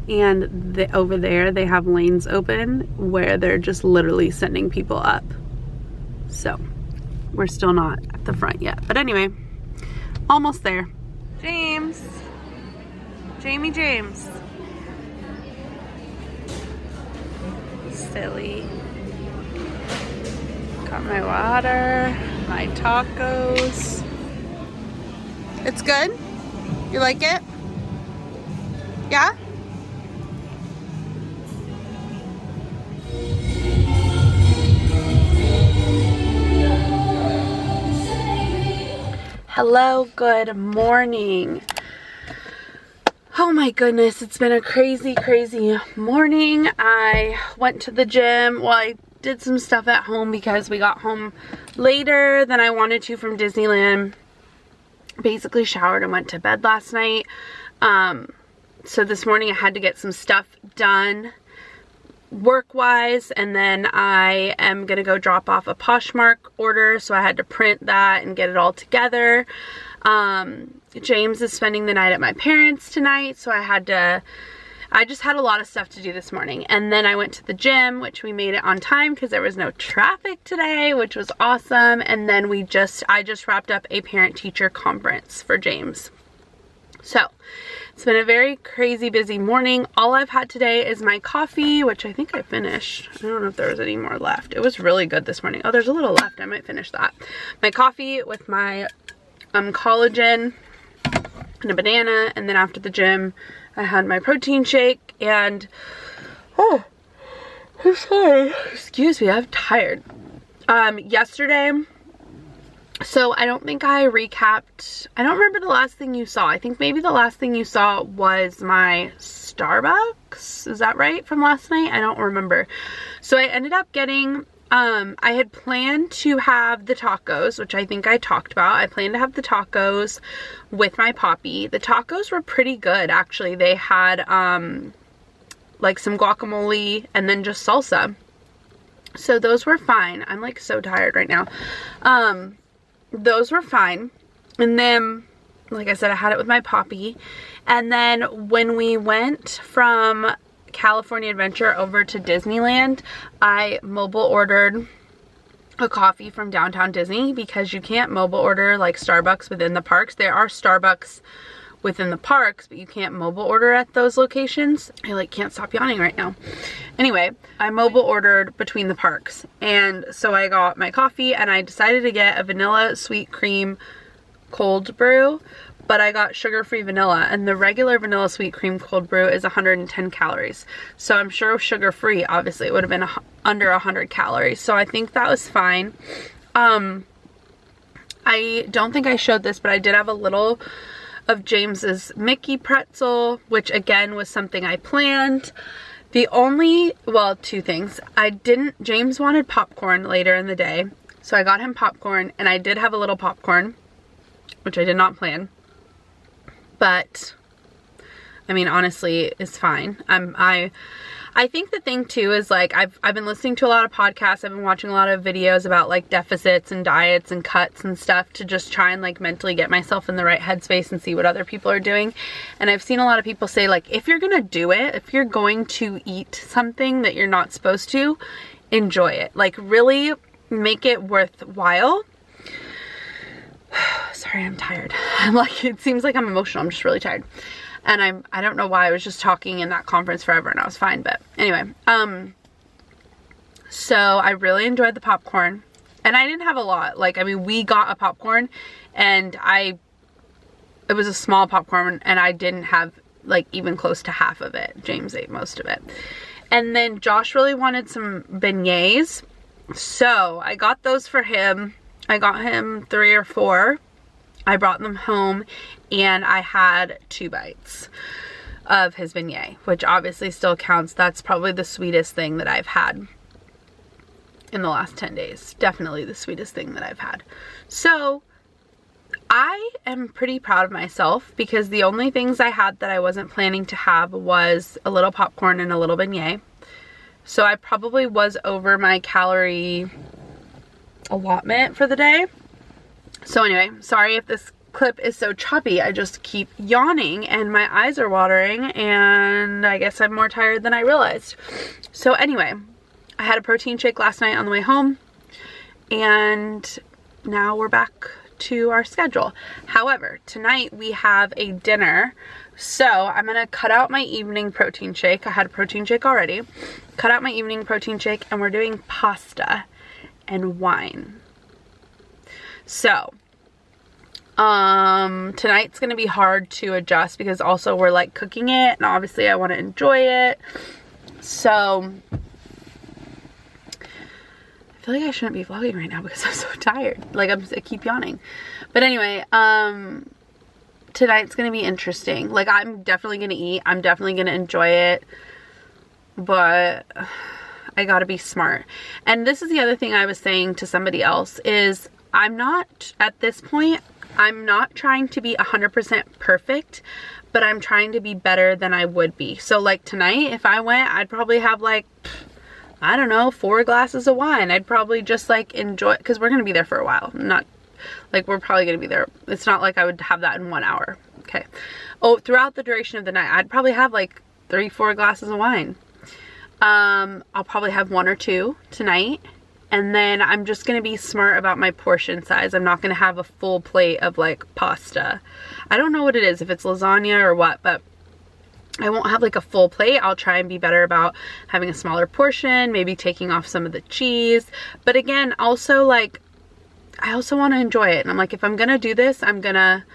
[SPEAKER 2] And over there they have lanes open where they're just literally sending people up. So we're still not at the front yet. But anyway, Almost there. James. Jamie James. Silly. Got my water, my tacos. It's good? You like it? Yeah? Hello, good morning. Oh my goodness, it's been a crazy morning. I went to the gym. Well, I did some stuff at home because we got home later than I wanted to from Disneyland. Basically showered and went to bed last night. So this morning I had to get some stuff done work-wise, and then I am gonna go drop off a Poshmark order, so I had to print that and get it all together. James is spending the night at my parents tonight, so I just had a lot of stuff to do this morning. And then I went to the gym, which we made it on time because there was no traffic today, which was awesome. And then I just wrapped up a parent-teacher conference for James. So it's been a very crazy busy morning. All I've had today is my coffee, which I think I finished. I don't know if there was any more left. It was really good this morning. Oh, there's a little left. I might finish that. My coffee with my collagen and a banana, and then after the gym I had my protein shake. And oh, I'm sorry, excuse me, I'm tired. Yesterday, so I don't think I recapped. I don't remember the last thing you saw. I think maybe the last thing you saw was my Starbucks, is that right, from last night? I don't remember. So I ended up getting I had planned to have the tacos, which I think I talked about. I planned to have the tacos with my Poppy. The tacos were pretty good, actually. They had like some guacamole and then just salsa. So those were fine. I'm like so tired right now. Those were fine. And then, like I said, I had it with my Poppy. And then when we went from California Adventure over to Disneyland, I mobile ordered a coffee from Downtown Disney because you can't mobile order like Starbucks within the parks. There are Starbucks within the parks, but you can't mobile order at those locations. I like can't stop yawning right now. Anyway, I mobile ordered between the parks, and so I got my coffee and I decided to get a vanilla sweet cream cold brew, but I got sugar-free vanilla, and the regular vanilla sweet cream cold brew is 110 calories. So I'm sure sugar-free, obviously, it would have been under 100 calories. So I think that was fine. I don't think I showed this, but I did have a little of James's Mickey pretzel, which again was something I planned. The only, well, two things. James wanted popcorn later in the day, so I got him popcorn, and I did have a little popcorn, which I did not plan. But I mean, honestly, it's fine. I think the thing too is like I've been listening to a lot of podcasts. I've been watching a lot of videos about like deficits and diets and cuts and stuff to just try and like mentally get myself in the right headspace and see what other people are doing. And I've seen a lot of people say like, if you're gonna do it, if you're going to eat something that you're not supposed to, enjoy it. Like really make it worthwhile. Sorry, I'm tired. I'm like, it seems like I'm emotional. I'm just really tired. And I don't know why. I was just talking in that conference forever and I was fine. But anyway, so I really enjoyed the popcorn, and I didn't have a lot. Like, I mean, we got a popcorn and it was a small popcorn and I didn't have like even close to half of it. James ate most of it. And then Josh really wanted some beignets. So I got those for him. I got him 3 or 4. I brought them home and I had 2 bites of his beignet, which obviously still counts. That's probably the sweetest thing that I've had in the last 10 days. Definitely the sweetest thing that I've had. So I am pretty proud of myself because the only things I had that I wasn't planning to have was a little popcorn and a little beignet. So I probably was over my calorie allotment for the day. So anyway, sorry if this clip is so choppy. I just keep yawning and my eyes are watering, and I guess I'm more tired than I realized. So anyway, I had a protein shake last night on the way home, and now we're back to our schedule. However, tonight we have a dinner, so I'm gonna cut out my evening protein shake. I had a protein shake already. Cut out my evening protein shake, and we're doing pasta and wine. So tonight's gonna be hard to adjust because also we're like cooking it, and obviously I want to enjoy it. So I feel like I shouldn't be vlogging right now because I'm so tired. Like I keep yawning. But anyway, tonight's gonna be interesting. Like I'm definitely gonna eat. I'm definitely gonna enjoy it. But I gotta be smart. And this is the other thing I was saying to somebody else is I'm not, at this point, I'm not trying to be 100% perfect, but I'm trying to be better than I would be. So like tonight, if I went, I'd probably have like, I don't know, 4 glasses of wine. I'd probably just like enjoy, because we're gonna be there for a while. Not like we're probably gonna be there. It's not like I would have that in 1 hour. Okay. Oh, throughout the duration of the night, I'd probably have like 3-4 glasses of wine. I'll probably have 1 or 2 tonight. And then I'm just gonna be smart about my portion size. I'm not gonna have a full plate of like pasta. I don't know what it is, if it's lasagna or what, but I won't have like a full plate. I'll try and be better about having a smaller portion, maybe taking off some of the cheese. But again, also like, I also want to enjoy it. And I'm like, if I'm gonna do this, I'm gonna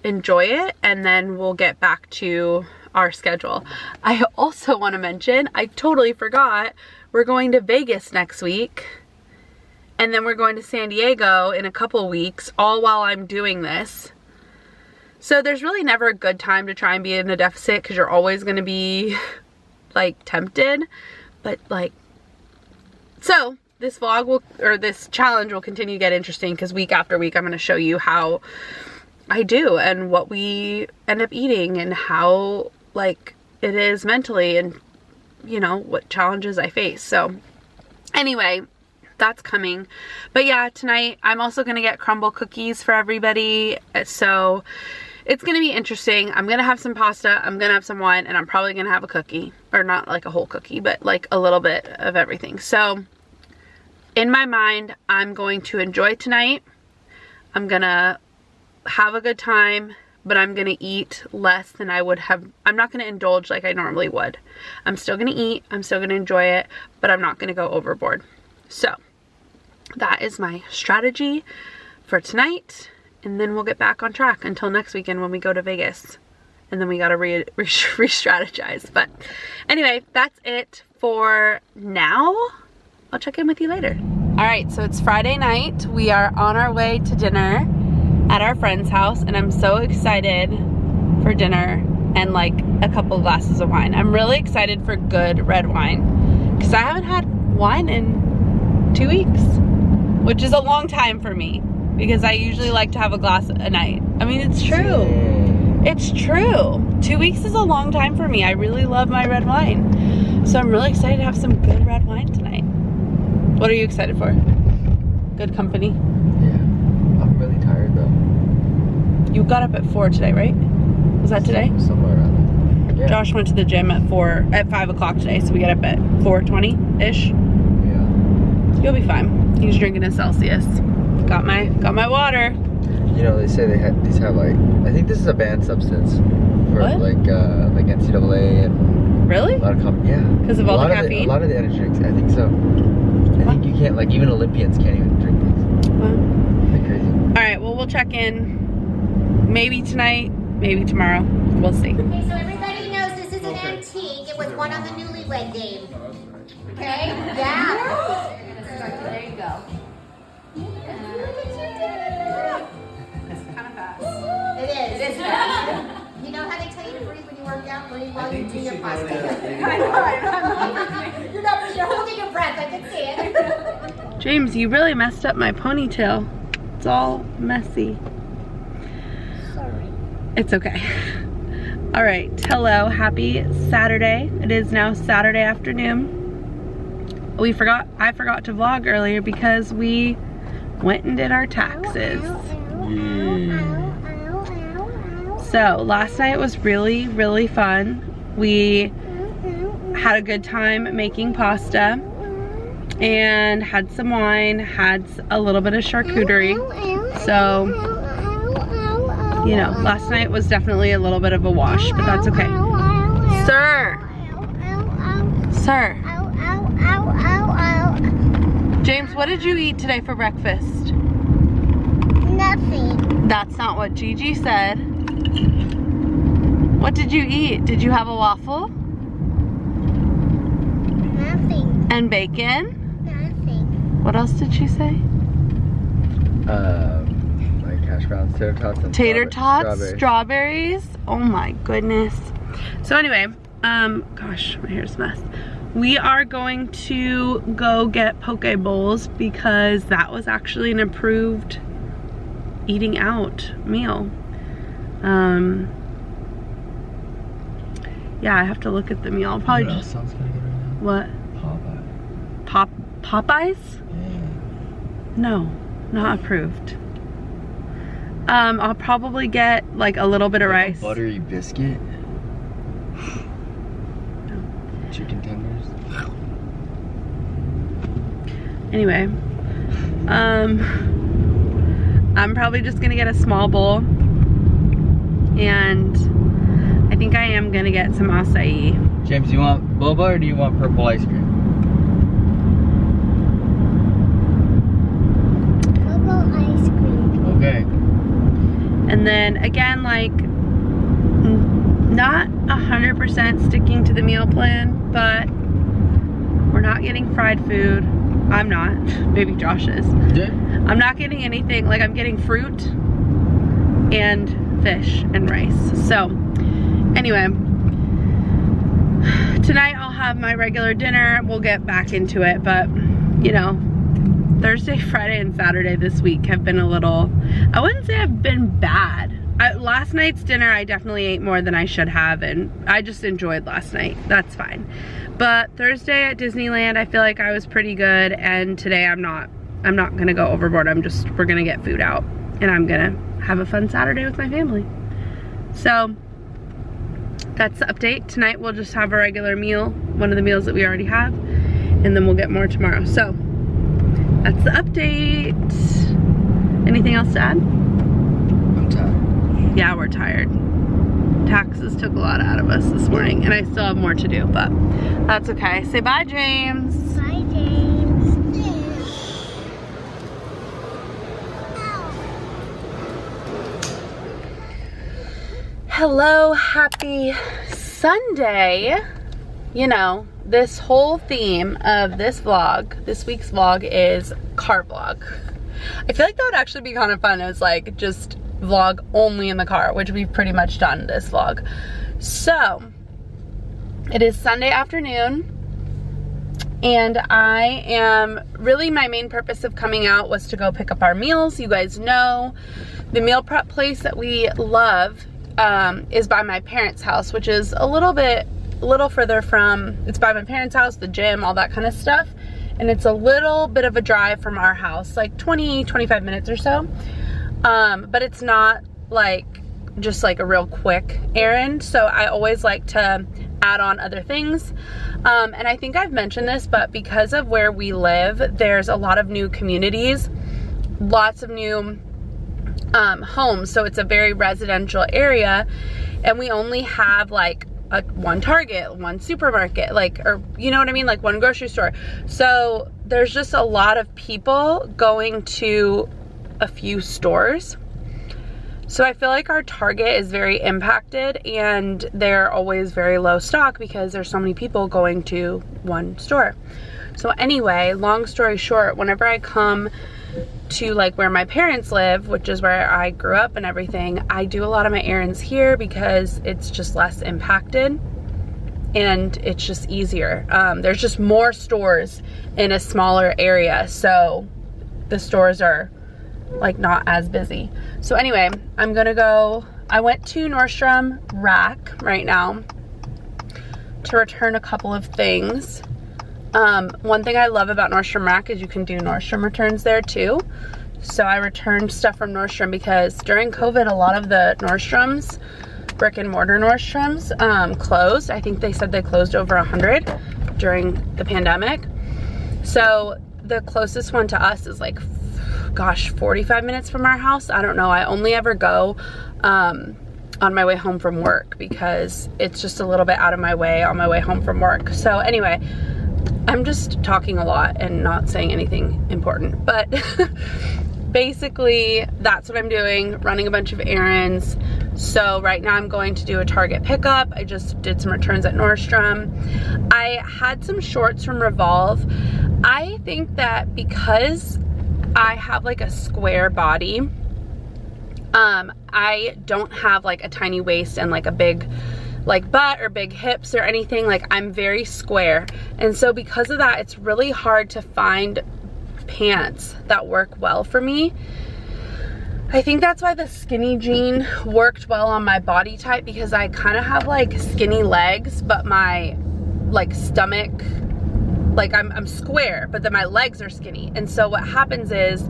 [SPEAKER 2] enjoy it, and then we'll get back to our schedule. I also want to mention, I totally forgot, we're going to Vegas next week. And then we're going to San Diego in a couple weeks, all while I'm doing this. So there's really never a good time to try and be in a deficit because you're always going to be like tempted. But like, so this vlog will, or this challenge will continue to get interesting because week after week I'm going to show you how I do and what we end up eating and how like it is mentally and you know what challenges I face. So anyway, that's coming. But yeah, tonight I'm also gonna get crumble cookies for everybody, so it's gonna be interesting. I'm gonna have some pasta, I'm gonna have some wine, and I'm probably gonna have a cookie, or not like a whole cookie, but like a little bit of everything. So in my mind, I'm going to enjoy tonight. I'm gonna have a good time, but I'm gonna eat less than I would have. I'm not gonna indulge like I normally would. I'm still gonna eat, I'm still gonna enjoy it, but I'm not gonna go overboard. So that is my strategy for tonight, and then we'll get back on track until next weekend when we go to Vegas, and then we gotta re-strategize. But anyway, that's it for now. I'll check in with you later. All right, so it's Friday night. We are on our way to dinner at our friend's house, and I'm so excited for dinner and like a couple glasses of wine. I'm really excited for good red wine because I haven't had wine in 2 weeks, which is a long time for me because I usually like to have a glass a night. I mean, it's true. It's true. 2 weeks is a long time for me. I really love my red wine. So I'm really excited to have some good red wine tonight. What are you excited for? Good company?
[SPEAKER 4] Yeah. I'm really tired though.
[SPEAKER 2] You got up at 4 today, right? Was that today?
[SPEAKER 4] Somewhere around there. Yeah.
[SPEAKER 2] Josh went to the gym at 5 o'clock today, so we get up at 4:20-ish.
[SPEAKER 4] Yeah.
[SPEAKER 2] You'll be fine. He's drinking a Celsius. Got my water.
[SPEAKER 4] You know, they say these have like, I think this is a banned substance for
[SPEAKER 2] What?
[SPEAKER 4] like NCAA and
[SPEAKER 2] Really?
[SPEAKER 4] a lot of
[SPEAKER 2] Yeah, because of all the caffeine?
[SPEAKER 4] A lot of the energy drinks, I think so. I think you can't, like even Olympians can't even drink these. Like crazy.
[SPEAKER 2] Alright, well we'll check in maybe tonight, maybe tomorrow. We'll see.
[SPEAKER 3] Okay, so everybody knows this is an antique. It was one on the newlywed game. Okay? Yeah. There you go.
[SPEAKER 2] It's kind of fast.
[SPEAKER 3] It is. It is fast. You know how they tell you to breathe when you work out? Breathe while you do your pasta. You're holding your breath. I can see it.
[SPEAKER 2] James, you really messed up my ponytail. It's all messy.
[SPEAKER 3] Sorry.
[SPEAKER 2] It's okay. All right, hello, happy Saturday. It is now Saturday afternoon. I forgot to vlog earlier because we went and did our taxes. So last night was really, really fun. We had a good time making pasta and had some wine, had a little bit of charcuterie. So you know, last night was definitely a little bit of a wash, but that's okay. Sir. Sir. James, what did you eat today for breakfast?
[SPEAKER 3] Nothing.
[SPEAKER 2] That's not what Gigi said. What did you eat? Did you have a waffle?
[SPEAKER 3] Nothing.
[SPEAKER 2] And bacon?
[SPEAKER 3] Nothing.
[SPEAKER 2] What else did she say?
[SPEAKER 4] Like hash browns, tater tots, and
[SPEAKER 2] Tater tots,
[SPEAKER 4] strawberries.
[SPEAKER 2] strawberries. Oh my goodness. So anyway, gosh, my hair's a mess. We are going to go get poke bowls because that was actually an approved eating out meal. Yeah, I have to look at the meal. I'll probably just.
[SPEAKER 4] Sounds kind of good right
[SPEAKER 2] What?
[SPEAKER 4] now.
[SPEAKER 2] Popeyes?
[SPEAKER 4] Yeah.
[SPEAKER 2] No, not approved. I'll probably get like a little bit of rice.
[SPEAKER 4] Buttery biscuit. Chicken tenders.
[SPEAKER 2] Anyway, I'm probably just gonna get a small bowl, and I think I am gonna get some acai.
[SPEAKER 4] James, you want boba or do you want purple ice cream?
[SPEAKER 3] Purple ice cream.
[SPEAKER 4] Okay.
[SPEAKER 2] And then again, like, not 100% sticking to the meal plan, but we're not getting fried food. I'm not. Maybe Josh is.
[SPEAKER 4] Yeah.
[SPEAKER 2] I'm not getting anything. Like, I'm getting fruit and fish and rice. So anyway, tonight I'll have my regular dinner. We'll get back into it, but you know, Thursday, Friday, and Saturday this week have been a little, I wouldn't say have been bad. Last night's dinner, I definitely ate more than I should have, and I just enjoyed last night. That's fine. But Thursday at Disneyland, I feel like I was pretty good, and today I'm not gonna go overboard. We're gonna get food out, and I'm gonna have a fun Saturday with my family. So that's the update. Tonight we'll just have a regular meal, one of the meals that we already have, and then we'll get more tomorrow. So that's the update. Anything else to add?
[SPEAKER 4] I'm tired.
[SPEAKER 2] Yeah, we're tired. Taxes took a lot out of us this morning, and I still have more to do, but that's okay. Say bye, James.
[SPEAKER 3] Hi, James.
[SPEAKER 2] Hello, happy Sunday. You know, this whole theme of this vlog, this week's vlog, is car vlog. I feel like that would actually be kind of fun as like just vlog only in the car, which we've pretty much done this vlog. So it is Sunday afternoon, and I am really, my main purpose of coming out was to go pick up our meals. You guys know the meal prep place that we love is by my parents' house, which is a little further from, it's by my parents' house, the gym, all that kind of stuff, and it's a little bit of a drive from our house, like 20-25 minutes or so. But it's not like just like a real quick errand, so I always like to add on other things. And I think I've mentioned this, but because of where we live, there's a lot of new communities, lots of new homes, so it's a very residential area, and we only have like one Target, one supermarket, like, or you know what I mean, like one grocery store. So there's just a lot of people going to a few stores. So I feel like our Target is very impacted, and they're always very low stock because there's so many people going to one store. So anyway, long story short, whenever I come to like where my parents live, which is where I grew up and everything, I do a lot of my errands here because it's just less impacted and it's just easier. There's just more stores in a smaller area, so the stores are like not as busy. So anyway, I'm gonna go, I went to Nordstrom Rack right now to return a couple of things. One thing I love about Nordstrom Rack is you can do Nordstrom returns there too. So I returned stuff from Nordstrom because during COVID, a lot of the Nordstroms, brick and mortar Nordstroms, closed. I think they said they closed over 100 during the pandemic. So the closest one to us is like, gosh, 45 minutes from our house. I don't know. I only ever go on my way home from work because it's just a little bit out of my way on my way home from work. So anyway, I'm just talking a lot and not saying anything important, but basically that's what I'm doing, running a bunch of errands. So right now I'm going to do a Target pickup. I just did some returns at Nordstrom. I had some shorts from Revolve. I think that because I have like a square body, I don't have like a tiny waist and like a big like butt or big hips or anything. Like I'm very square, and so because of that it's really hard to find pants that work well for me. I think that's why the skinny jean worked well on my body type, because I kind of have like skinny legs, but my like stomach, like I'm square, but then my legs are skinny. And so what happens is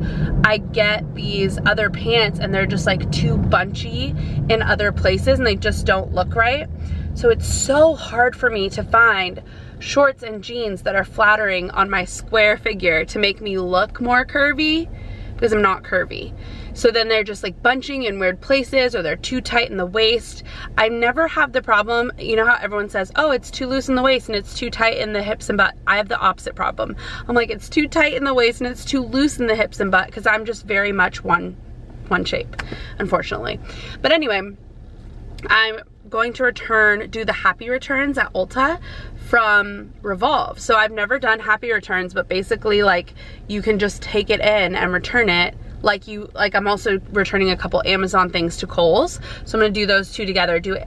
[SPEAKER 2] I get these other pants and they're just like too bunchy in other places and they just don't look right. So it's so hard for me to find shorts and jeans that are flattering on my square figure to make me look more curvy, because I'm not curvy. So then they're just like bunching in weird places, or they're too tight in the waist. I never have the problem, you know how everyone says, oh, it's too loose in the waist and it's too tight in the hips and butt. I have the opposite problem. I'm like, it's too tight in the waist and it's too loose in the hips and butt, because I'm just very much one shape, unfortunately. But anyway, I'm going to do the happy returns at Ulta from Revolve. So I've never done happy returns, but basically like you can just take it in and return it. Like I'm also returning a couple Amazon things to Kohl's. So I'm gonna do those two together, do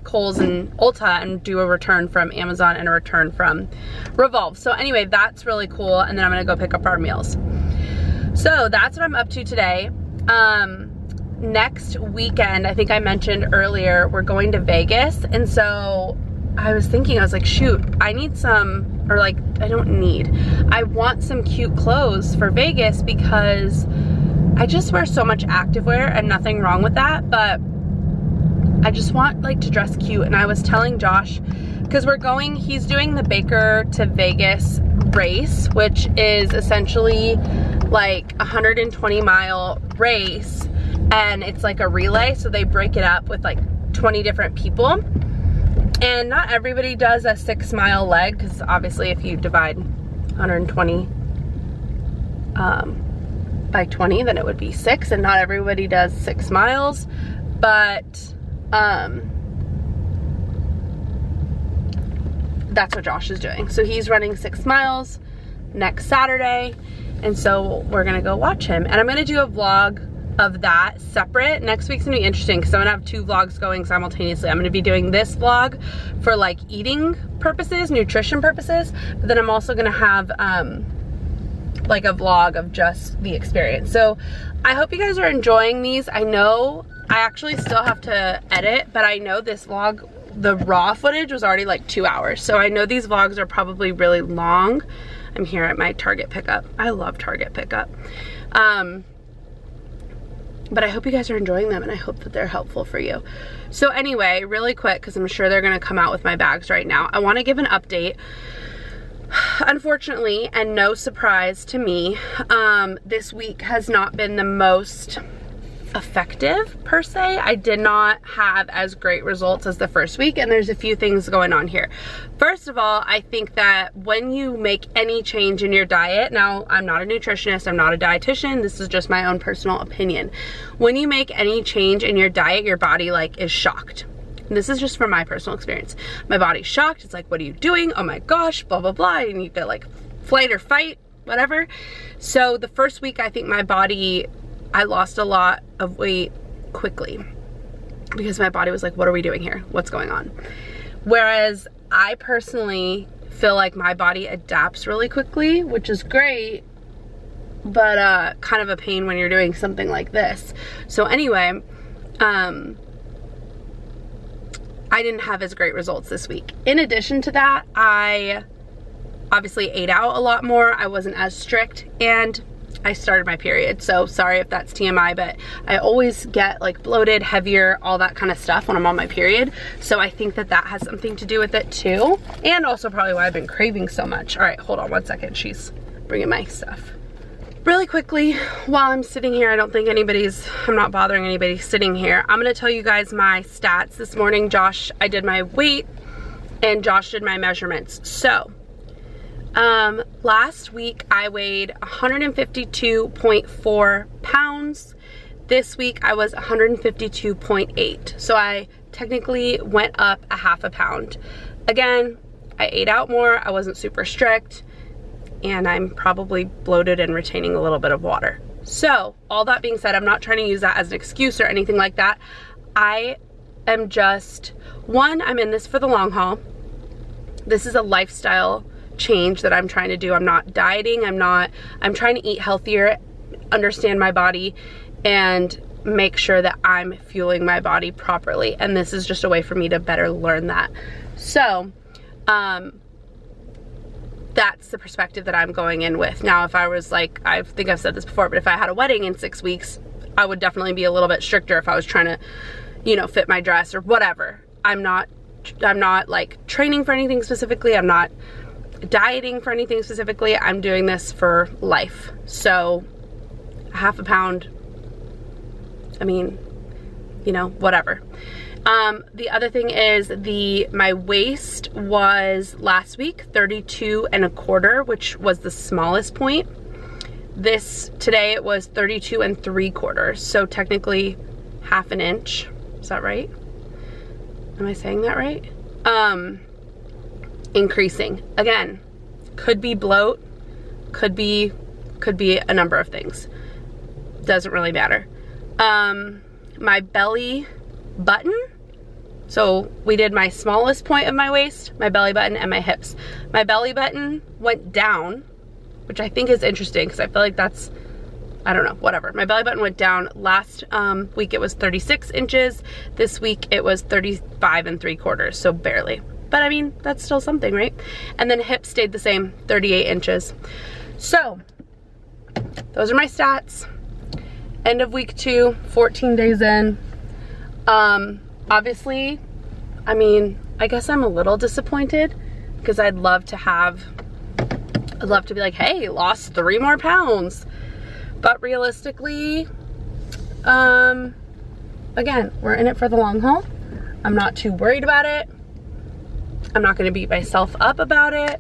[SPEAKER 2] Kohl's and Ulta, and do a return from Amazon and a return from Revolve. So anyway, that's really cool. And then I'm gonna go pick up our meals. So that's what I'm up to today. Next weekend, I think I mentioned earlier, we're going to Vegas. And so I was thinking, I was like, shoot, I need some, or like, I want some cute clothes for Vegas, because I just wear so much activewear, and nothing wrong with that, but I just want like to dress cute. And I was telling Josh, because he's doing the Baker to Vegas race, which is essentially like a 120-mile race, and it's like a relay, so they break it up with like 20 different people. And not everybody does a 6-mile leg, because obviously if you divide 120 by 20, then it would be 6, and not everybody does 6 miles. But that's what Josh is doing. So he's running 6 miles next Saturday, and so we're gonna go watch him. And I'm gonna do a vlog of that separate. Next week's gonna be interesting because I'm gonna have 2 vlogs going simultaneously. I'm gonna be doing this vlog for like eating purposes, nutrition purposes, but then I'm also gonna have like a vlog of just the experience. So I hope you guys are enjoying these. I know I actually still have to edit, but I know this vlog, the raw footage was already like 2 hours. So I know these vlogs are probably really long. I'm here at my Target pickup. I love Target pickup. But I hope you guys are enjoying them, and I hope that they're helpful for you. So anyway, really quick, because I'm sure they're gonna come out with my bags right now, I wanna give an update. Unfortunately, and no surprise to me, this week has not been the most effective per se. I did not have as great results as the first week, and there's a few things going on here. First of all, I think that when you make any change in your diet, now I'm not a nutritionist, I'm not a dietitian, this is just my own personal opinion. When you make any change in your diet, your body like is shocked. And this is just from my personal experience. My body's shocked. It's like, what are you doing? Oh my gosh, blah, blah, blah. And you get like flight or fight, whatever. So the first week, I think my body, I lost a lot of weight quickly because my body was like, what are we doing here? What's going on? Whereas I personally feel like my body adapts really quickly, which is great, but kind of a pain when you're doing something like this. So anyway, I didn't have as great results this week. In addition to that, I obviously ate out a lot more. I wasn't as strict, and I started my period. So sorry if that's TMI, but I always get like bloated, heavier, all that kind of stuff when I'm on my period. So I think that that has something to do with it too. And also probably why I've been craving so much. All right, hold on one second. She's bringing my stuff. Really quickly, while I'm sitting here, I'm not bothering anybody sitting here. I'm gonna tell you guys my stats. This morning, I did my weight and Josh did my measurements. So, last week I weighed 152.4 pounds. This week I was 152.8. So I technically went up a half a pound. Again, I ate out more, I wasn't super strict, and I'm probably bloated and retaining a little bit of water. So, all that being said, I'm not trying to use that as an excuse or anything like that. I am just, one, I'm in this for the long haul. This is a lifestyle change that I'm trying to do. I'm not dieting, I'm trying to eat healthier, understand my body, and make sure that I'm fueling my body properly. And this is just a way for me to better learn that. So, that's the perspective that I'm going in with. Now, if I was like, I think I've said this before, but if I had a wedding in 6 weeks, I would definitely be a little bit stricter if I was trying to, you know, fit my dress or whatever. I'm not like training for anything specifically. I'm not dieting for anything specifically. I'm doing this for life. So, half a pound, I mean, you know, whatever. The other thing is my waist was last week 32 1/4, which was the smallest point. Today it was 32 3/4. So technically half an inch. Is that right? Am I saying that right? Increasing. Again, could be bloat, could be a number of things. Doesn't really matter. My belly button. So we did my smallest point of my waist, my belly button, and my hips. My belly button went down, which I think is interesting because I feel like that's, I don't know, whatever. My belly button went down. Last week it was 36 inches. This week it was 35 3/4, so barely. But I mean, that's still something, right? And then hips stayed the same, 38 inches. So, those are my stats. End of week 2, 14 days in. Obviously, I mean, I guess I'm a little disappointed because I'd love to be like, hey, lost 3 more pounds. But realistically, again, we're in it for the long haul. I'm not too worried about it. I'm not gonna beat myself up about it.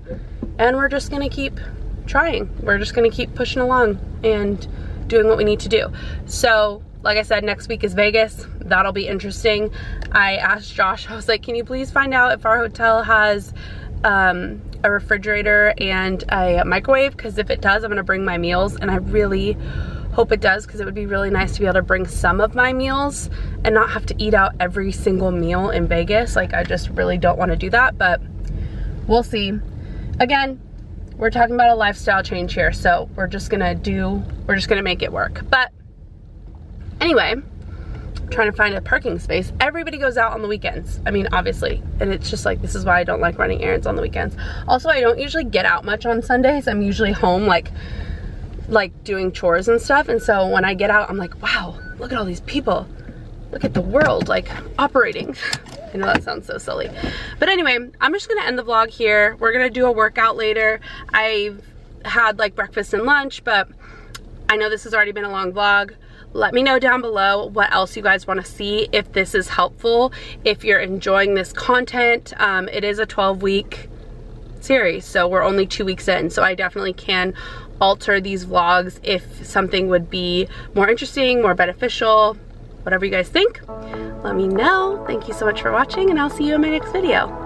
[SPEAKER 2] And we're just gonna keep trying. We're just gonna keep pushing along and doing what we need to do. So, like I said, next week is Vegas. That'll be interesting. I asked Josh, I was like, can you please find out if our hotel has a refrigerator and a microwave? Because if it does, I'm gonna bring my meals, and I really hope it does, because it would be really nice to be able to bring some of my meals and not have to eat out every single meal in Vegas. Like, I just really don't want to do that, but we'll see. Again, we're talking about a lifestyle change here, so we're just gonna make it work. But anyway, I'm trying to find a parking space. Everybody goes out on the weekends. I mean, obviously, and it's just like, this is why I don't like running errands on the weekends. Also, I don't usually get out much on Sundays. I'm usually home like doing chores and stuff, and so when I get out, I'm like, wow, look at all these people. Look at the world, like, operating. I know that sounds so silly. But anyway, I'm just gonna end the vlog here. We're gonna do a workout later. I've had like breakfast and lunch, but I know this has already been a long vlog. Let me know down below what else you guys want to see, if this is helpful, if you're enjoying this content. It is a 12-week series, so we're only 2 weeks in, so I definitely can alter these vlogs if something would be more interesting, more beneficial, whatever you guys think. Let me know. Thank you so much for watching, and I'll see you in my next video.